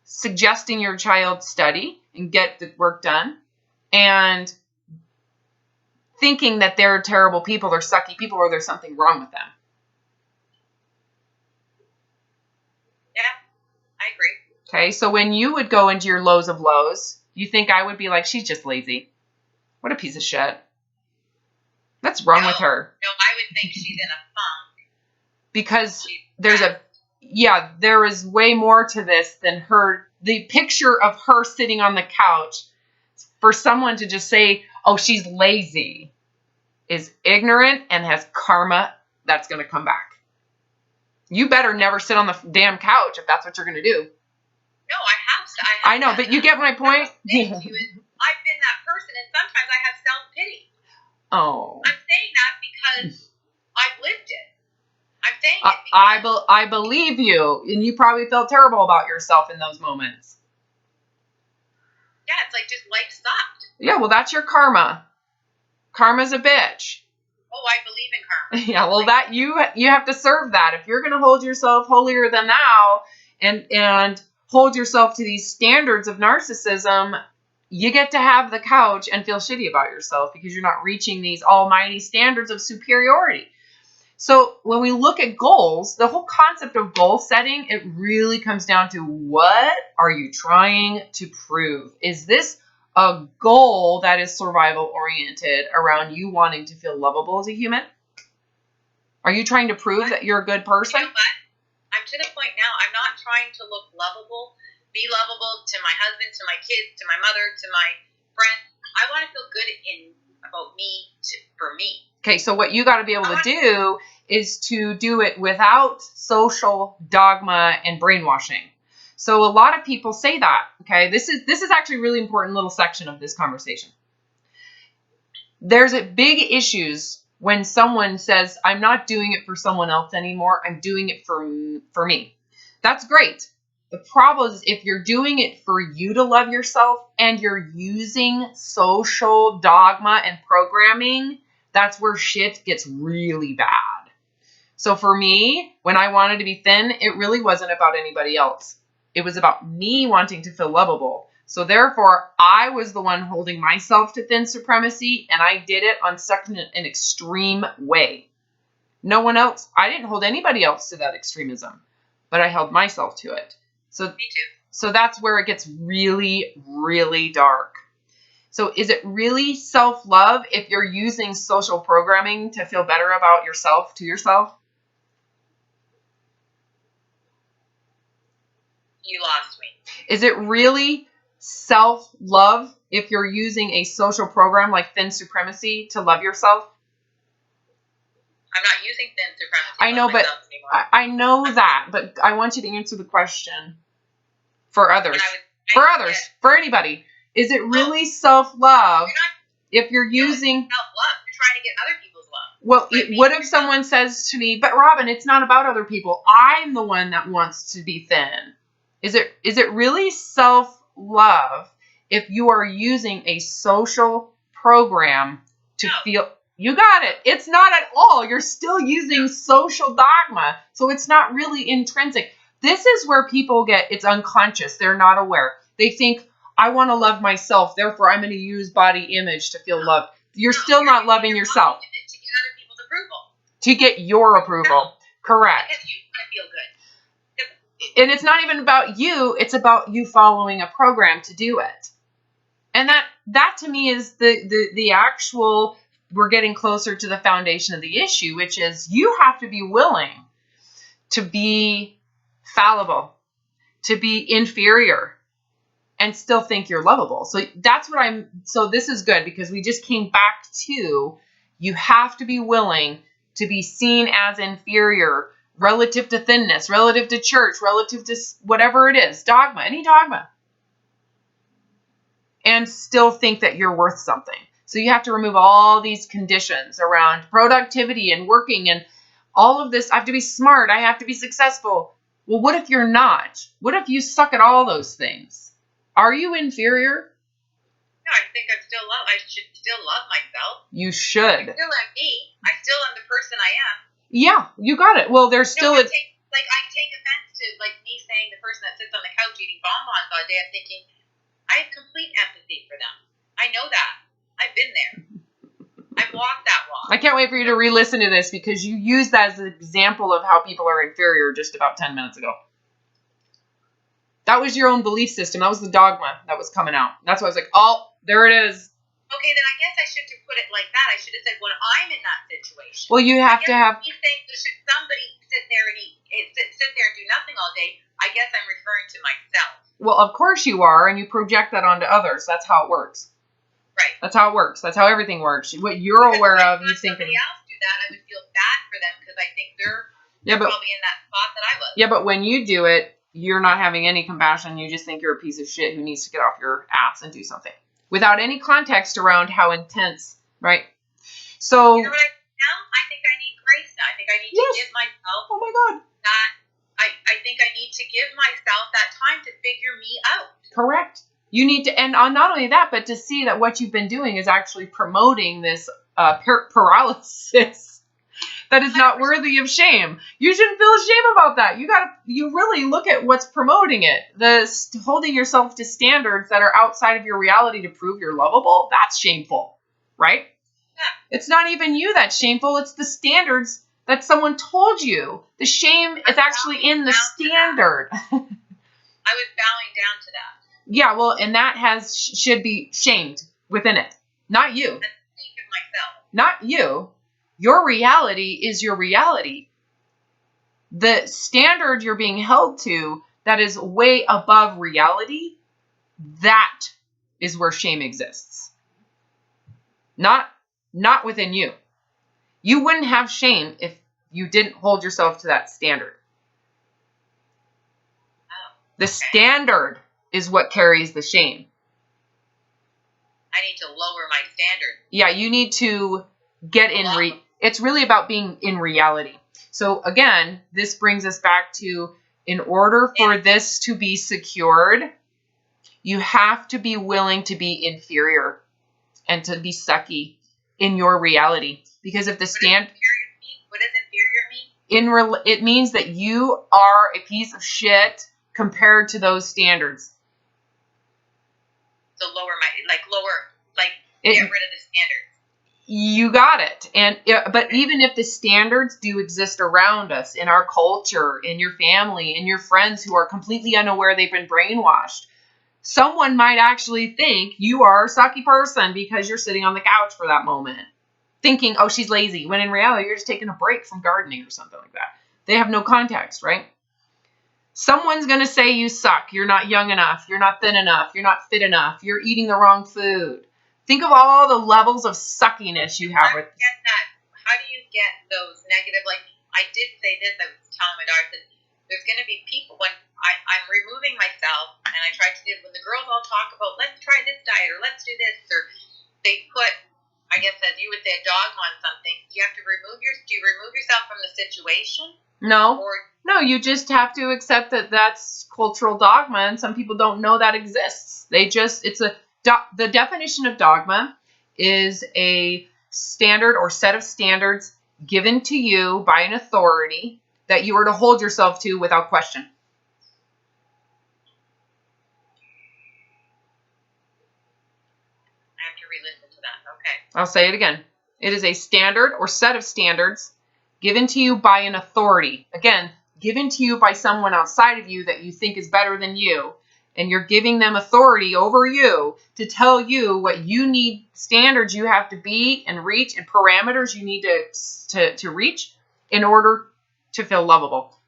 suggesting your child study and get the work done and thinking that they're terrible people, they're sucky people, or there's something wrong with them. Yeah, I agree. Okay, so when you would go into your lows of lows, you think I would be like, she's just lazy. What a piece of shit. What's wrong with her? No, I would think she's in a funk. Because there is way more to this than her. The picture of her sitting on the couch, for someone to just say, oh, she's lazy, is ignorant and has karma that's going to come back. You better never sit on the damn couch if that's what you're going to do. No, I have to. I know, but you get my point? I've been that person, and sometimes I have self-pity. Oh. I'm saying that because I've lived it. I'm saying it because I believe you, and you probably felt terrible about yourself in those moments. Yeah, it's like just life sucked. Yeah, well, that's your karma. Karma's a bitch. Oh, I believe in karma. Yeah, well, that you have to serve that. If you're going to hold yourself holier than thou and hold yourself to these standards of narcissism, you get to have the couch and feel shitty about yourself because you're not reaching these almighty standards of superiority. So when we look at goals, the whole concept of goal setting, it really comes down to what are you trying to prove? Is this a goal that is survival oriented around you wanting to feel lovable as a human? Are you trying to prove that you're a good person? You know what? I'm to the point now, I'm not trying to look lovable, be lovable to my husband, to my kids, to my mother, to my friends. I want to feel good about me for me. Okay, so what you got to be able to do is to do it without social dogma and brainwashing. So a lot of people say that, okay? This is actually a really important little section of this conversation. There's big issues when someone says, I'm not doing it for someone else anymore, I'm doing it for me. That's great. The problem is if you're doing it for you to love yourself and you're using social dogma and programming, that's where shit gets really bad. So for me, when I wanted to be thin, it really wasn't about anybody else. It was about me wanting to feel lovable. So therefore, I was the one holding myself to thin supremacy, and I did it on such an extreme way. No one else, I didn't hold anybody else to that extremism, but I held myself to it. So, me too. So that's where it gets really, really dark. So is it really self-love if you're using social programming to feel better about yourself to yourself? You lost me. Is it really self-love if you're using a social program like Thin Supremacy to love yourself? I'm not using thin supremacy I know, but anymore. I know that, but I want you to answer the question for others. For anybody. Is it really self-love if you're using... self-love. You're trying to get other people's love. Well, what if someone says to me, but Robin, it's not about other people. I'm the one that wants to be thin. Is it really self-love if you are using a social program to feel... You got it. It's not at all. You're still using social dogma. So it's not really intrinsic. This is where people it's unconscious. They're not aware. They think, I want to love myself. Therefore, I'm going to use body image to feel loved. You're still not loving yourself. To get other people's approval. To get your approval. Correct. Because you want to feel good. And it's not even about you. It's about you following a program to do it. And that to me is the actual... We're getting closer to the foundation of the issue, which is you have to be willing to be fallible, to be inferior, and still think you're lovable. So that's what so this is good because we just came back to you have to be willing to be seen as inferior relative to thinness, relative to church, relative to whatever it is, dogma, any dogma, and still think that you're worth something. So you have to remove all these conditions around productivity and working and all of this. I have to be smart. I have to be successful. Well, what if you're not? What if you suck at all those things? Are you inferior? No, I think I should still love myself. You should. I still am me. I still am the person I am. Yeah, you got it. Well, there's still I take offense to me saying the person that sits on the couch eating bonbons all day. I'm thinking I have complete empathy for them. I know that. I've been there. I've walked that walk. I can't wait for you to re-listen to this because you used that as an example of how people are inferior just about 10 minutes ago. That was your own belief system. That was the dogma that was coming out. That's why I was like, oh, there it is. Okay, then I guess I shouldn't have put it like that. I should have said when I'm in that situation. Well, you have to have... You think should somebody sit there and do nothing all day? I guess I'm referring to myself. Well, of course you are, and you project that onto others. That's how it works. Right. That's how it works. That's how everything works. What you're aware of, you think... If somebody else do that, I would feel bad for them because I think they're probably in that spot that I was. Yeah, but when you do it, you're not having any compassion. You just think you're a piece of shit who needs to get off your ass and do something. Without any context around how intense, right? So... You know what I think now? I think I need grace now. I think I need to give myself... Oh my God. That... I think I need to give myself that time to figure me out. Correct. You need to, and not only that, but to see that what you've been doing is actually promoting this paralysis that is not worthy of shame. You shouldn't feel shame about that. You really look at what's promoting it. Holding yourself to standards that are outside of your reality to prove you're lovable, that's shameful, right? Yeah. It's not even you that's shameful. It's the standards that someone told you. The shame is actually in the standard. I was bowing down to that. Yeah, well, and that should be shamed within it. Not you. Not you. Your reality is your reality. The standard you're being held to that is way above reality, that is where shame exists. Not within you. You wouldn't have shame if you didn't hold yourself to that standard. The standard is what carries the shame. I need to lower my standard. Yeah, you need to get in it's really about being in reality. So again, this brings us back to, in order for this to be secured, you have to be willing to be inferior and to be sucky in your reality. Because if the what does inferior mean? It means that you are a piece of shit compared to those standards. So get rid of the standards. You got it. But even if the standards do exist around us, in our culture, in your family, in your friends who are completely unaware they've been brainwashed, someone might actually think you are a sucky person because you're sitting on the couch for that moment, thinking, oh, she's lazy, when in reality, you're just taking a break from gardening or something like that. They have no context, right? Someone's going to say you suck. You're not young enough. You're not thin enough. You're not fit enough. You're eating the wrong food. Think of all the levels of suckiness you have. Get that. How do you get those negative, like, I did say this, I was telling my daughter that there's going to be people when I'm removing myself, and I try to do, when the girls all talk about, let's try this diet, or let's do this, or they put, I guess as you would say, a dogma on something, do you remove yourself from the situation? No. No, you just have to accept that that's cultural dogma, and some people don't know that exists. The definition of dogma is a standard or set of standards given to you by an authority that you are to hold yourself to without question. I have to re-listen to that. Okay. I'll say it again. It is a standard or set of standards given to you by an authority. Again, given to you by someone outside of you that you think is better than you. And you're giving them authority over you to tell you what you need, standards you have to be and reach, and parameters you need to reach in order to feel lovable.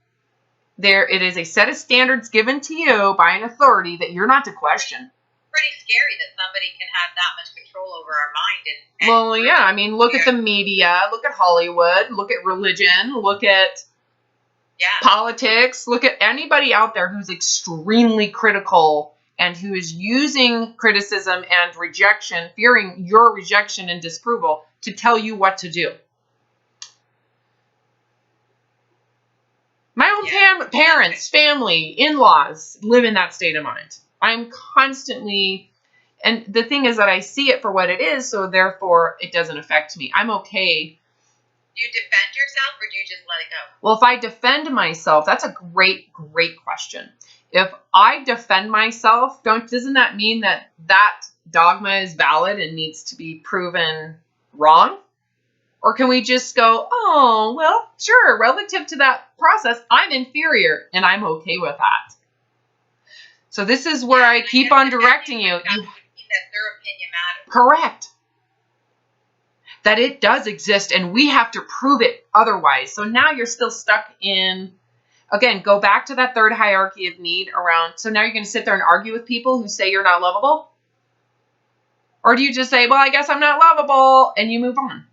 It is a set of standards given to you by an authority that you're not to question. Pretty scary that somebody can have that much control over our mind. Well, yeah, I mean, look at the media, look at Hollywood, look at religion, look at politics, look at anybody out there who's extremely critical and who is using criticism and rejection, fearing your rejection and disapproval, to tell you what to do. My own parents, family, in-laws live in that state of mind. I'm constantly, and the thing is that I see it for what it is, so therefore it doesn't affect me. I'm okay. Do you defend yourself, or do you just let it go? Well, if I defend myself, that's a great, great question. If I defend myself, doesn't that mean that dogma is valid and needs to be proven wrong? Or can we just go, oh, well, sure, relative to that process, I'm inferior, and I'm okay with that. So this is where I keep on directing you. That would mean that their opinion matters. Correct. That it does exist, and we have to prove it otherwise. So now you're still stuck in, again, go back to that third hierarchy of need around, so now you're going to sit there and argue with people who say you're not lovable? Or do you just say, well, I guess I'm not lovable, and you move on?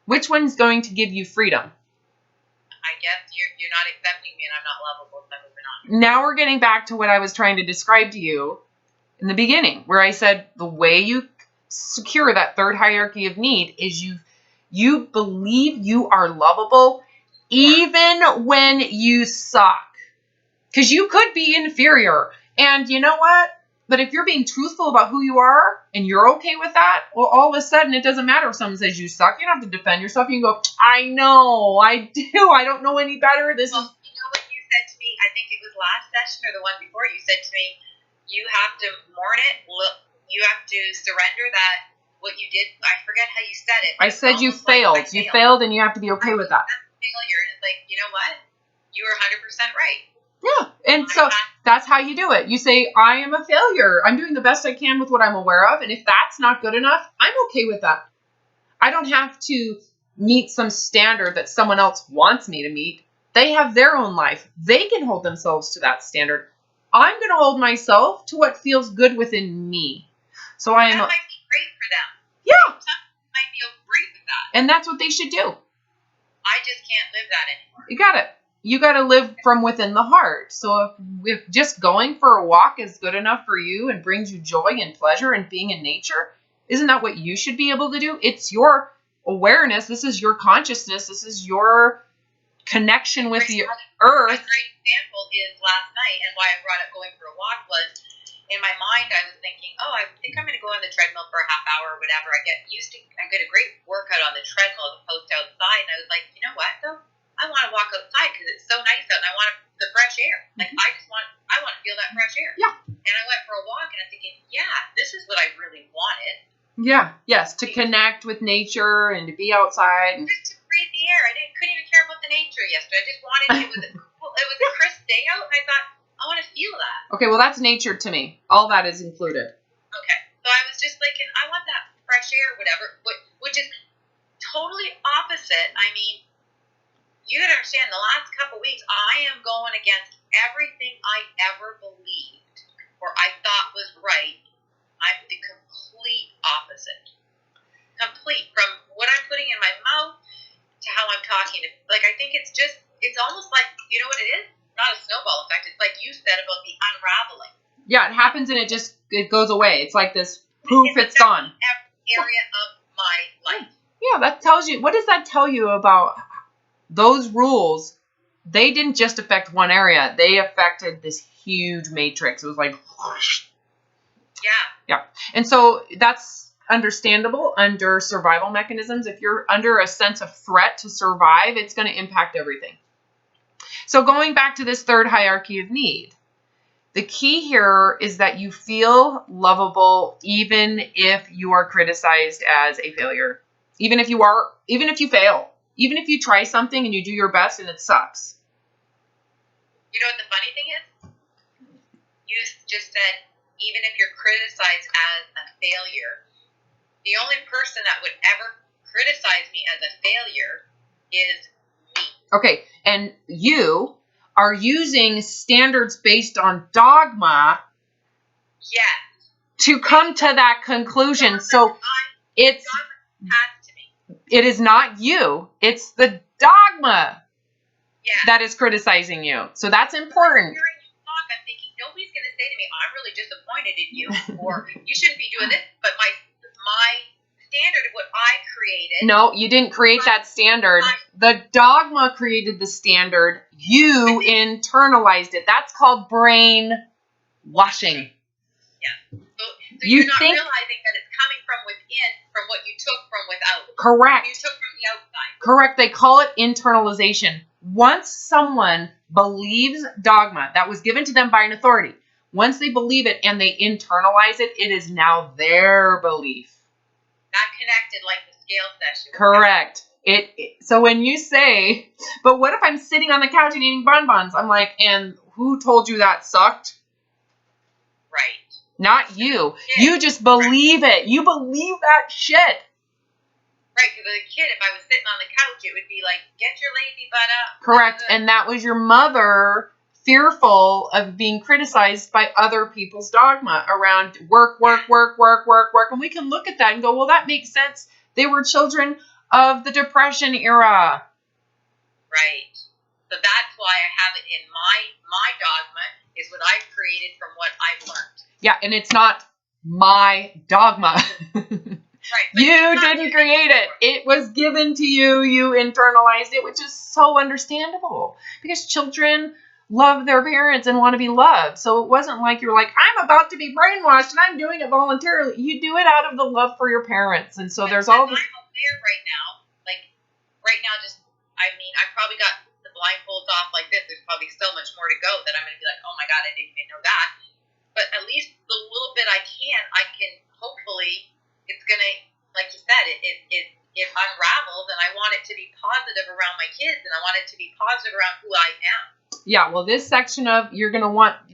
Which one's going to give you freedom? I guess you're not accepting me and I'm not lovable, so I'm moving on. Now we're getting back to what I was trying to describe to you in the beginning, where I said the way you secure that third hierarchy of need is you believe you are lovable even when you suck. Because you could be inferior. And you know what? But if you're being truthful about who you are and you're okay with that, well, all of a sudden it doesn't matter if someone says you suck. You don't have to defend yourself. You can go, I know, I do. I don't know any better. You know what you said to me? I think it was last session or the one before. You said to me, you have to mourn it. You have to surrender that what you did. I forget how you said it. I said you failed. You failed and you have to be okay with that. That's a failure. And it's like, you know what? You were 100% right. Yeah, and so that's how you do it. You say, I am a failure. I'm doing the best I can with what I'm aware of. And if that's not good enough, I'm okay with that. I don't have to meet some standard that someone else wants me to meet. They have their own life. They can hold themselves to that standard. I'm going to hold myself to what feels good within me. So I am. That might be great for them. Yeah. Some might feel great with that. And that's what they should do. I just can't live that anymore. You got it. You got to live from within the heart. So if just going for a walk is good enough for you and brings you joy and pleasure and being in nature, isn't that what you should be able to do? It's your awareness. This is your consciousness. This is your connection with the earth. A great example is last night, and why I brought up going for a walk was, in my mind, I was thinking, oh, I think I'm going to go on the treadmill for a half hour or whatever. I get a great workout on the treadmill as opposed to outside. And I was like, you know what, though? I want to walk outside because it's so nice out and I want the fresh air. Like, I want to feel that fresh air. Yeah. And I went for a walk and I'm thinking, yeah, this is what I really wanted. Yeah. Yes. To connect with nature and to be outside. Just to breathe the air. Couldn't even care about the nature yesterday. I just wanted, it was a crisp day out and I thought, I want to feel that. Okay. Well, that's nature to me. All that is included. Okay. So I was just thinking, I want that fresh air, whatever, which is totally opposite. I mean, you gotta understand, the last couple weeks, I am going against everything I ever believed or I thought was right. I'm the complete opposite. Complete. From what I'm putting in my mouth think it's almost like, you know what it is? Not a snowball effect. It's like you said about the unraveling. Yeah, it happens and it goes away. It's like this poof, it's gone. Every area of my life. Yeah, that tells you, what does that tell you about those rules? They didn't just affect one area. They affected this huge matrix. It was like, whoosh. Yeah. And so that's understandable under survival mechanisms. If you're under a sense of threat to survive, it's going to impact everything. So going back to this third hierarchy of need, the key here is that you feel lovable even if you are criticized as a failure. Even if you fail, even if you try something and you do your best and it sucks. You know what the funny thing is? You just said, even if you're criticized as a failure, the only person that would ever criticize me as a failure is me. Okay, and you are using standards based on dogma to come to that conclusion. So it is not you, it's the dogma that is criticizing you. So that's important. I'm thinking, nobody's going to say to me, I'm really disappointed in you, or you shouldn't be doing this, but my standard of what I created. No, you didn't create that standard. The dogma created the standard. You internalized it. That's called brain washing. Yeah. So you're not realizing that it's coming from within, from what you took from without. Correct. You took from the outside. Correct. They call it internalization. Once someone believes dogma that was given to them by an authority, once they believe it and they internalize it, it is now their belief. That connected like the scale session. Correct. So when you say, but what if I'm sitting on the couch and eating bonbons? I'm like, and who told you that sucked? Right. Not you. Yeah. You just believe it. You believe that shit. Right, because as a kid, if I was sitting on the couch, it would be like, get your lazy butt up. Correct. And that was your mother fearful of being criticized by other people's dogma around work. And we can look at that and go, well, that makes sense. They were children of the Depression era. Right. So that's why I have it in my dogma is what I've created from what I've learned. Yeah, and it's not my dogma. Right. You didn't create it. It was given to you. You internalized it, which is so understandable because children love their parents and want to be loved. So it wasn't like you're like, I'm about to be brainwashed and I'm doing it voluntarily. You do it out of the love for your parents. And so there's all this. I'm aware right now, I probably got the blindfolds off like this. There's probably so much more to go that I'm going to be like, oh my God, I didn't even know that. But at least the little bit I can hopefully, it's going to, like you said, it unravels, and I want it to be positive around my kids, and I want it to be positive around who I am. Yeah, well, this section of,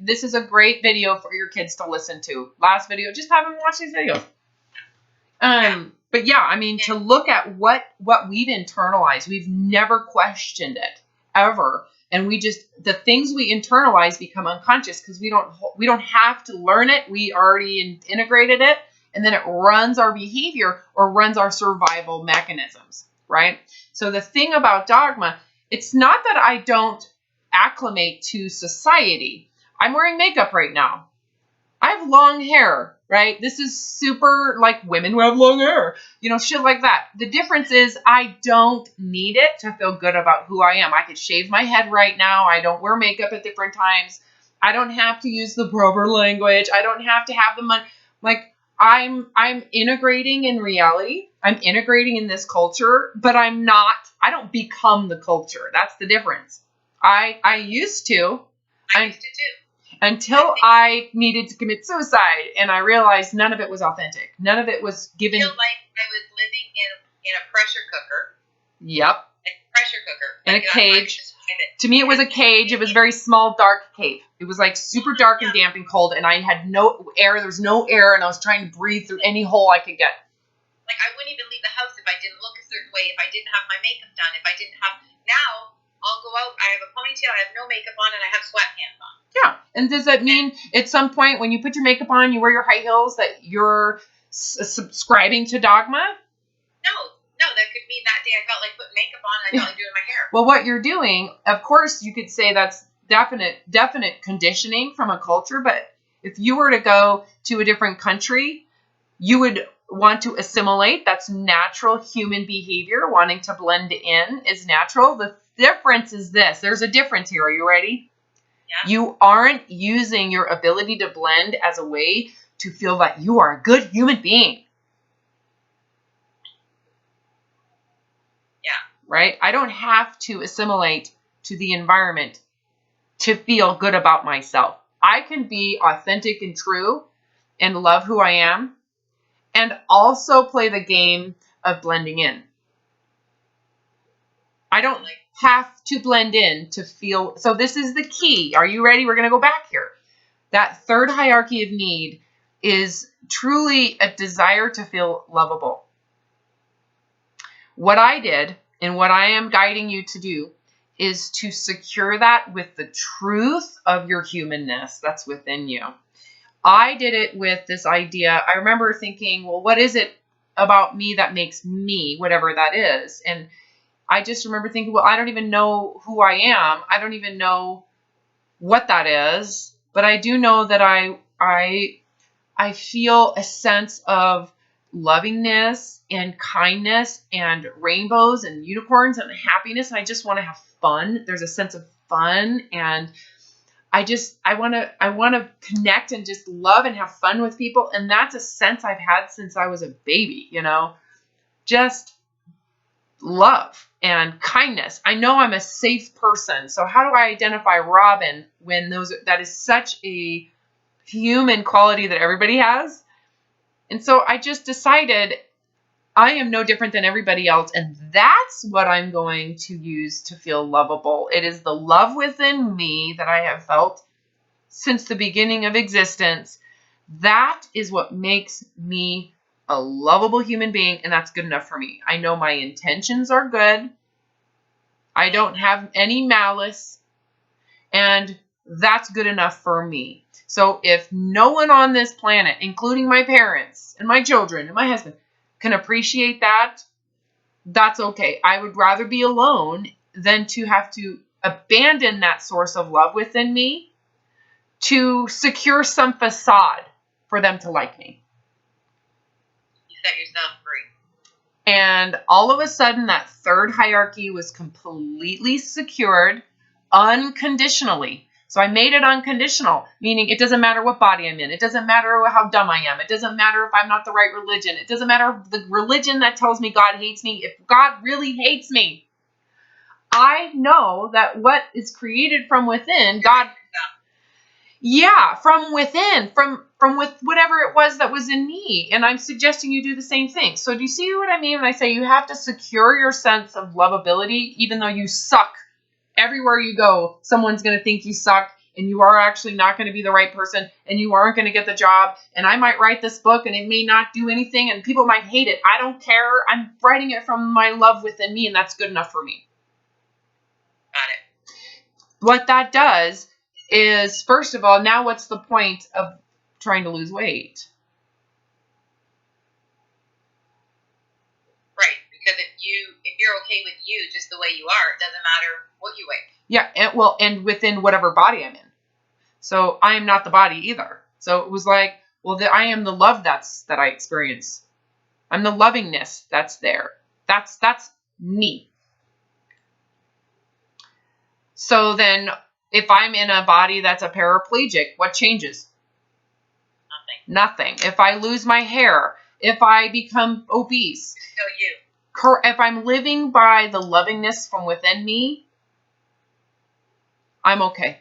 this is a great video for your kids to listen to. Last video, just have them watch these videos. But yeah, I mean, to look at what we've internalized, we've never questioned it, ever. And the things we internalize become unconscious because we don't have to learn it. We already integrated it. And then it runs our behavior or runs our survival mechanisms, right? So the thing about dogma, it's not that I don't acclimate to society. I'm wearing makeup right now. I have long hair, right? This is super like women who have long hair, shit like that. The difference is I don't need it to feel good about who I am. I could shave my head right now. I don't wear makeup at different times. I don't have to use the proper language. I don't have to have the money. Like, I'm integrating in reality. I'm integrating in this culture, but I don't become the culture. That's the difference. I used to. I used to too. Until I needed to commit suicide, and I realized none of it was authentic. None of it was given. I feel like I was living in a pressure cooker. Yep. A pressure cooker. In a cage. To me, it was a cage. It was a very small, dark cave. It was like super dark and damp and cold, and I had no air. There was no air, and I was trying to breathe through any hole I could get. Like, I wouldn't even leave the house if I didn't look a certain way, if I didn't have my makeup done, if I didn't have... Now, I'll go out, I have a ponytail, I have no makeup on, and I have sweatpants on. Yeah. And does that mean at some point when you put your makeup on, you wear your high heels, that you're subscribing to dogma? No. No, that could mean that day I felt like putting makeup on and I felt like doing my hair. Well, what you're doing, of course, you could say that's definite conditioning from a culture, but if you were to go to a different country, you would want to assimilate. That's natural human behavior. Wanting to blend in is natural. The difference is this. There's a difference here. Are you ready? Yeah. You aren't using your ability to blend as a way to feel that you are a good human being. Yeah. Right? I don't have to assimilate to the environment to feel good about myself. I can be authentic and true and love who I am and also play the game of blending in. I don't have to blend in to feel. So this is the key. Are you ready? We're going to go back here. That third hierarchy of need is truly a desire to feel lovable. What I did and what I am guiding you to do is to secure that with the truth of your humanness that's within you. I did it with this idea. I remember thinking, well, what is it about me that makes me, whatever that is? And I just remember thinking, well, I don't even know who I am. I don't even know what that is. But I do know that I feel a sense of lovingness and kindness and rainbows and unicorns and happiness. And I just want to have fun. There's a sense of fun, and I want to connect and just love and have fun with people. And that's a sense I've had since I was a baby, just love and kindness. I know I'm a safe person. So how do I identify Robin when that is such a human quality that everybody has? And so I just decided I am no different than everybody else. And that's what I'm going to use to feel lovable. It is the love within me that I have felt since the beginning of existence. That is what makes me a lovable human being. And that's good enough for me. I know my intentions are good. I don't have any malice. And that's good enough for me. So if no one on this planet, including my parents and my children and my husband, can appreciate that, that's okay. I would rather be alone than to have to abandon that source of love within me to secure some facade for them to like me. You set yourself free. And all of a sudden, that third hierarchy was completely secured unconditionally. So I made it unconditional, meaning it doesn't matter what body I'm in. It doesn't matter how dumb I am. It doesn't matter if I'm not the right religion. It doesn't matter the religion that tells me God hates me. If God really hates me, I know that what is created from within, God, from within, from with whatever it was that was in me. And I'm suggesting you do the same thing. So do you see what I mean when I say you have to secure your sense of lovability, even though you suck? Everywhere you go, someone's going to think you suck, and you are actually not going to be the right person, and you aren't going to get the job. And I might write this book, and it may not do anything, and people might hate it. I don't care. I'm writing it from my love within me, and that's good enough for me. Got it. What that does is, first of all, now what's the point of trying to lose weight? Right, because if you're okay with you just the way you are, it doesn't matter what you weigh. Yeah, and within whatever body I'm in. So I am not the body either. So it was like, well, I am the love that I experience. I'm the lovingness that's there. That's me. So then if I'm in a body that's a paraplegic, what changes? Nothing. If I lose my hair, if I become obese, still you. If I'm living by the lovingness from within me, I'm okay.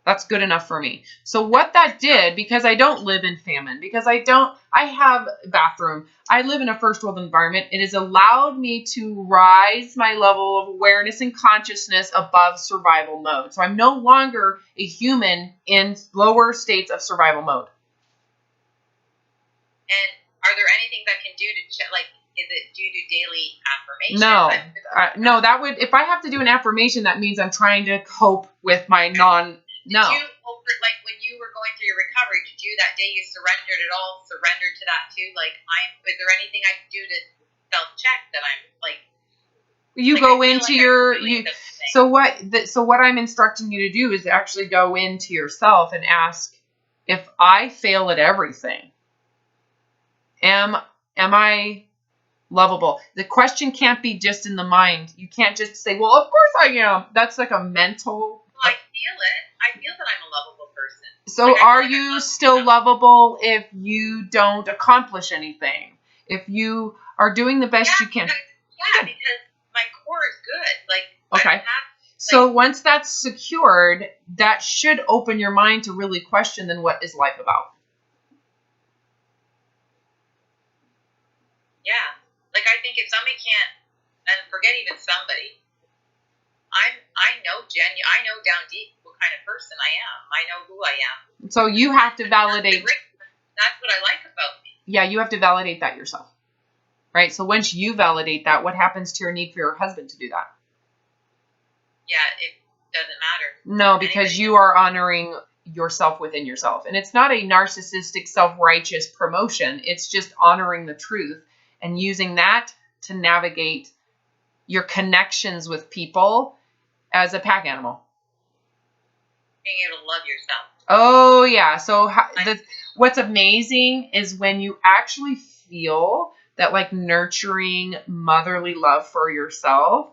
That's good enough for me. So what that did, because I don't live in famine, because I have a bathroom, I live in a first world environment, it has allowed me to rise my level of awareness and consciousness above survival mode. So I'm no longer a human in lower states of survival mode. And are there anything that can do to check, like, is it due to daily affirmation? No, that would, if I have to do an affirmation, that means I'm trying to cope with my no. Did you, like, when you were going through your recovery, did you, that day you surrendered to that too? Like, is there anything I can do to self-check that I'm like, you like, go I feel into like your, I'm doing you, something. so what I'm instructing you to do is actually go into yourself and ask, if I fail at everything, am I lovable? The question can't be just in the mind. You can't just say, well, of course I am. That's like a mental. Well, I feel it. I feel that I'm a lovable person. So Like, I are feel like I you love still myself. lovable if you don't accomplish anything? If you are doing the best you can? Because my core is good. Like, I Okay. don't have, So once that's secured, that should open your mind to really question then what is life about? yeah. Like, I think if somebody can't, and forget even somebody, I know down deep what kind of person I am. I know who I am. So you have to validate. That's what I like about me. Yeah, you have to validate that yourself. Right? So once you validate that, what happens to your need for your husband to do that? Yeah, it doesn't matter. No, because you are honoring yourself within yourself. And it's not a narcissistic, self-righteous promotion. It's just honoring the truth and using that to navigate your connections with people as a pack animal. Being able to love yourself. Oh, yeah. So what's amazing is when you actually feel that like nurturing motherly love for yourself,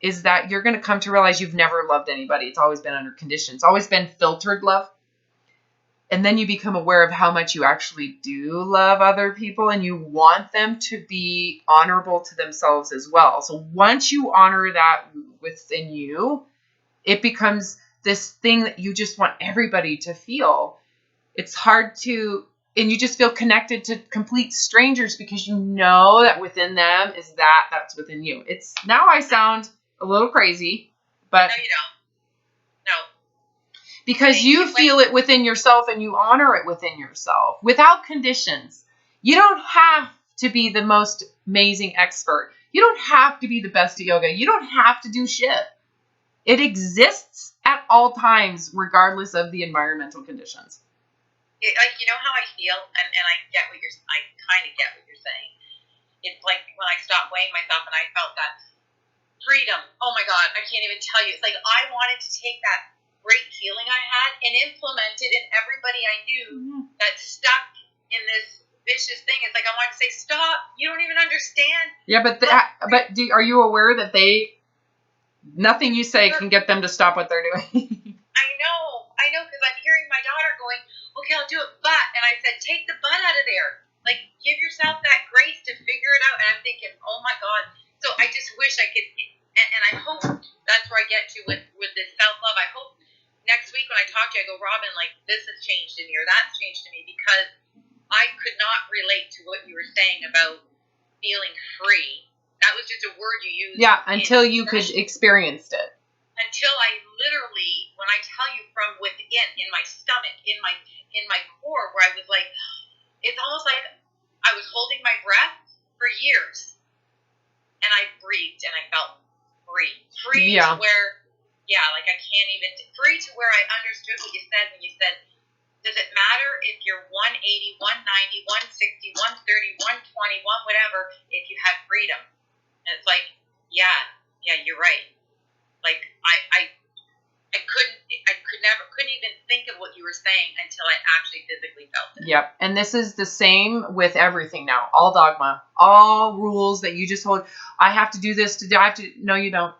is that you're going to come to realize you've never loved anybody. It's always been under conditions. It's always been filtered love. And then you become aware of how much you actually do love other people and you want them to be honorable to themselves as well. So once you honor that within you, it becomes this thing that you just want everybody to feel. It's hard to, and you just feel connected to complete strangers because you know that within them is that's within you. It's, now I sound a little crazy, but no, you don't. No. Because you feel it within yourself and you honor it within yourself without conditions. You don't have to be the most amazing expert. You don't have to be the best at yoga. You don't have to do shit. It exists at all times, regardless of the environmental conditions. Like, you know how I feel, and I kind of get what you're saying. It's like when I stopped weighing myself and I felt that freedom. Oh my God, I can't even tell you. It's like I wanted to take that great feeling I had and implement it in everybody I knew that's stuck in this vicious thing. It's like I wanted to say, stop. You don't even understand. Yeah, but are you aware that nothing you say can get them to stop what they're doing? I know, because I'm hearing my daughter going, okay, I'll do it, but, and I said, take the butt out of there. Like, give yourself that grace to figure it out. And I'm thinking, oh my God. So I just wish I could, and I hope that's where I get to with this self-love. I hope next week when I talk to you, I go, Robin, like, this has changed in me or that's changed in me, because I could not relate to what you were saying about feeling free. That was just a word you used. Yeah, until you could experience it. Until I literally, when I tell you from within, in my stomach, in my core, where I was like, it's almost like I was holding my breath for years, and I breathed, and I felt free. Free to where, like I can't even, free to where I understood what you said when you said, does it matter if you're 180, 190, 160, 130, 120, whatever, if you have freedom? And it's like, yeah, you're right. Like, I couldn't even think of what you were saying until I actually physically felt it. Yep. And this is the same with everything now. All dogma, all rules that you just hold. I have to do this no, you don't.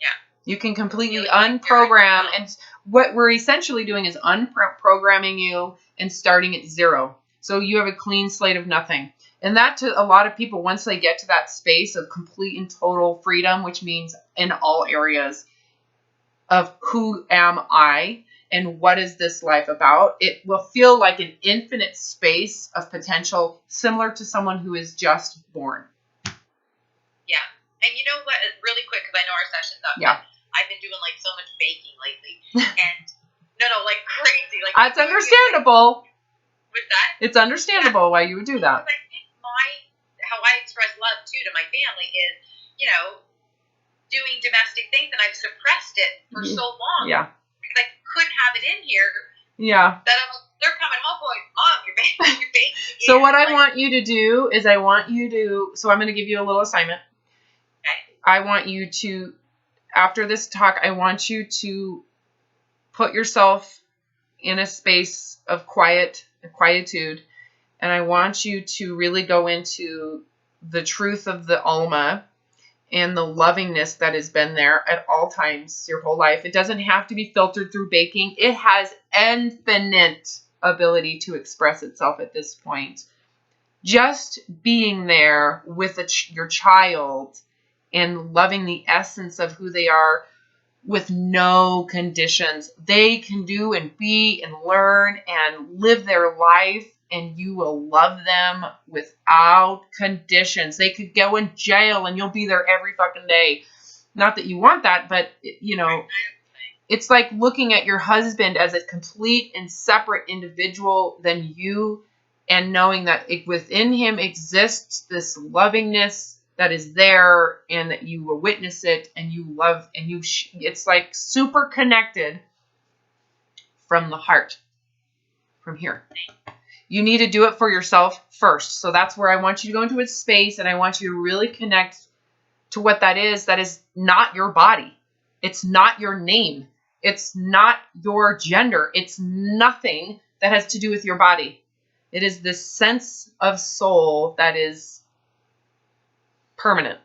Yeah. You can completely unprogram. And what we're essentially doing is unprogramming you and starting at zero. So you have a clean slate of nothing. And that, to a lot of people, once they get to that space of complete and total freedom, which means in all areas of who am I and what is this life about, it will feel like an infinite space of potential, similar to someone who is just born. Yeah. And you know what, really quick, because I know our session's up. Yeah. I've been doing like so much baking lately. And no, like crazy. Like, that's understandable. With that? It's understandable why you would do that. Because I think how I express love too to my family is, doing domestic things, and I've suppressed it for so long. Yeah. Because I couldn't have it in here. Yeah. That they're coming home going, Mom, you're baking. So what I want you to do is so I'm going to give you a little assignment. Okay. I want you to, after this talk, I want you to put yourself in a space of quietude, and I want you to really go into the truth of the Alma and the lovingness that has been there at all times your whole life. It doesn't have to be filtered through baking. It has infinite ability to express itself at this point. Just being there with your child and loving the essence of who they are with no conditions. They can do and be and learn and live their life, and you will love them without conditions. They could go in jail and you'll be there every fucking day. Not that you want that, but it's like looking at your husband as a complete and separate individual than you, and knowing that within him exists this lovingness that is there, and that you will witness it, and you love, and it's like super connected from the heart, from here. You need to do it for yourself first. So that's where I want you to go into a space, and I want you to really connect to what that is. That is not your body. It's not your name. It's not your gender. It's nothing that has to do with your body. It is this sense of soul that is permanent.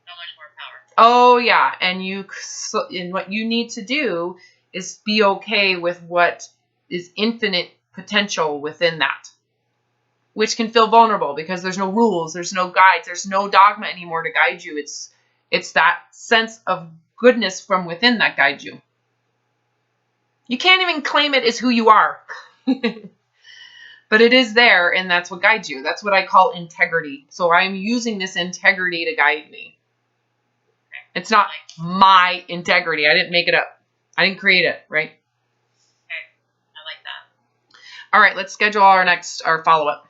So much more power. Oh yeah, and what you need to do is be okay with what is infinite potential within that, which can feel vulnerable because there's no rules, there's no guides, there's no dogma anymore to guide you. It's that sense of goodness from within that guides you. You can't even claim it as who you are. But it is there, and that's what guides you. That's what I call integrity. So I'm using this integrity to guide me. It's not my integrity. I didn't make it up. I didn't create it, right? Okay. I like that. All right, let's schedule our follow-up.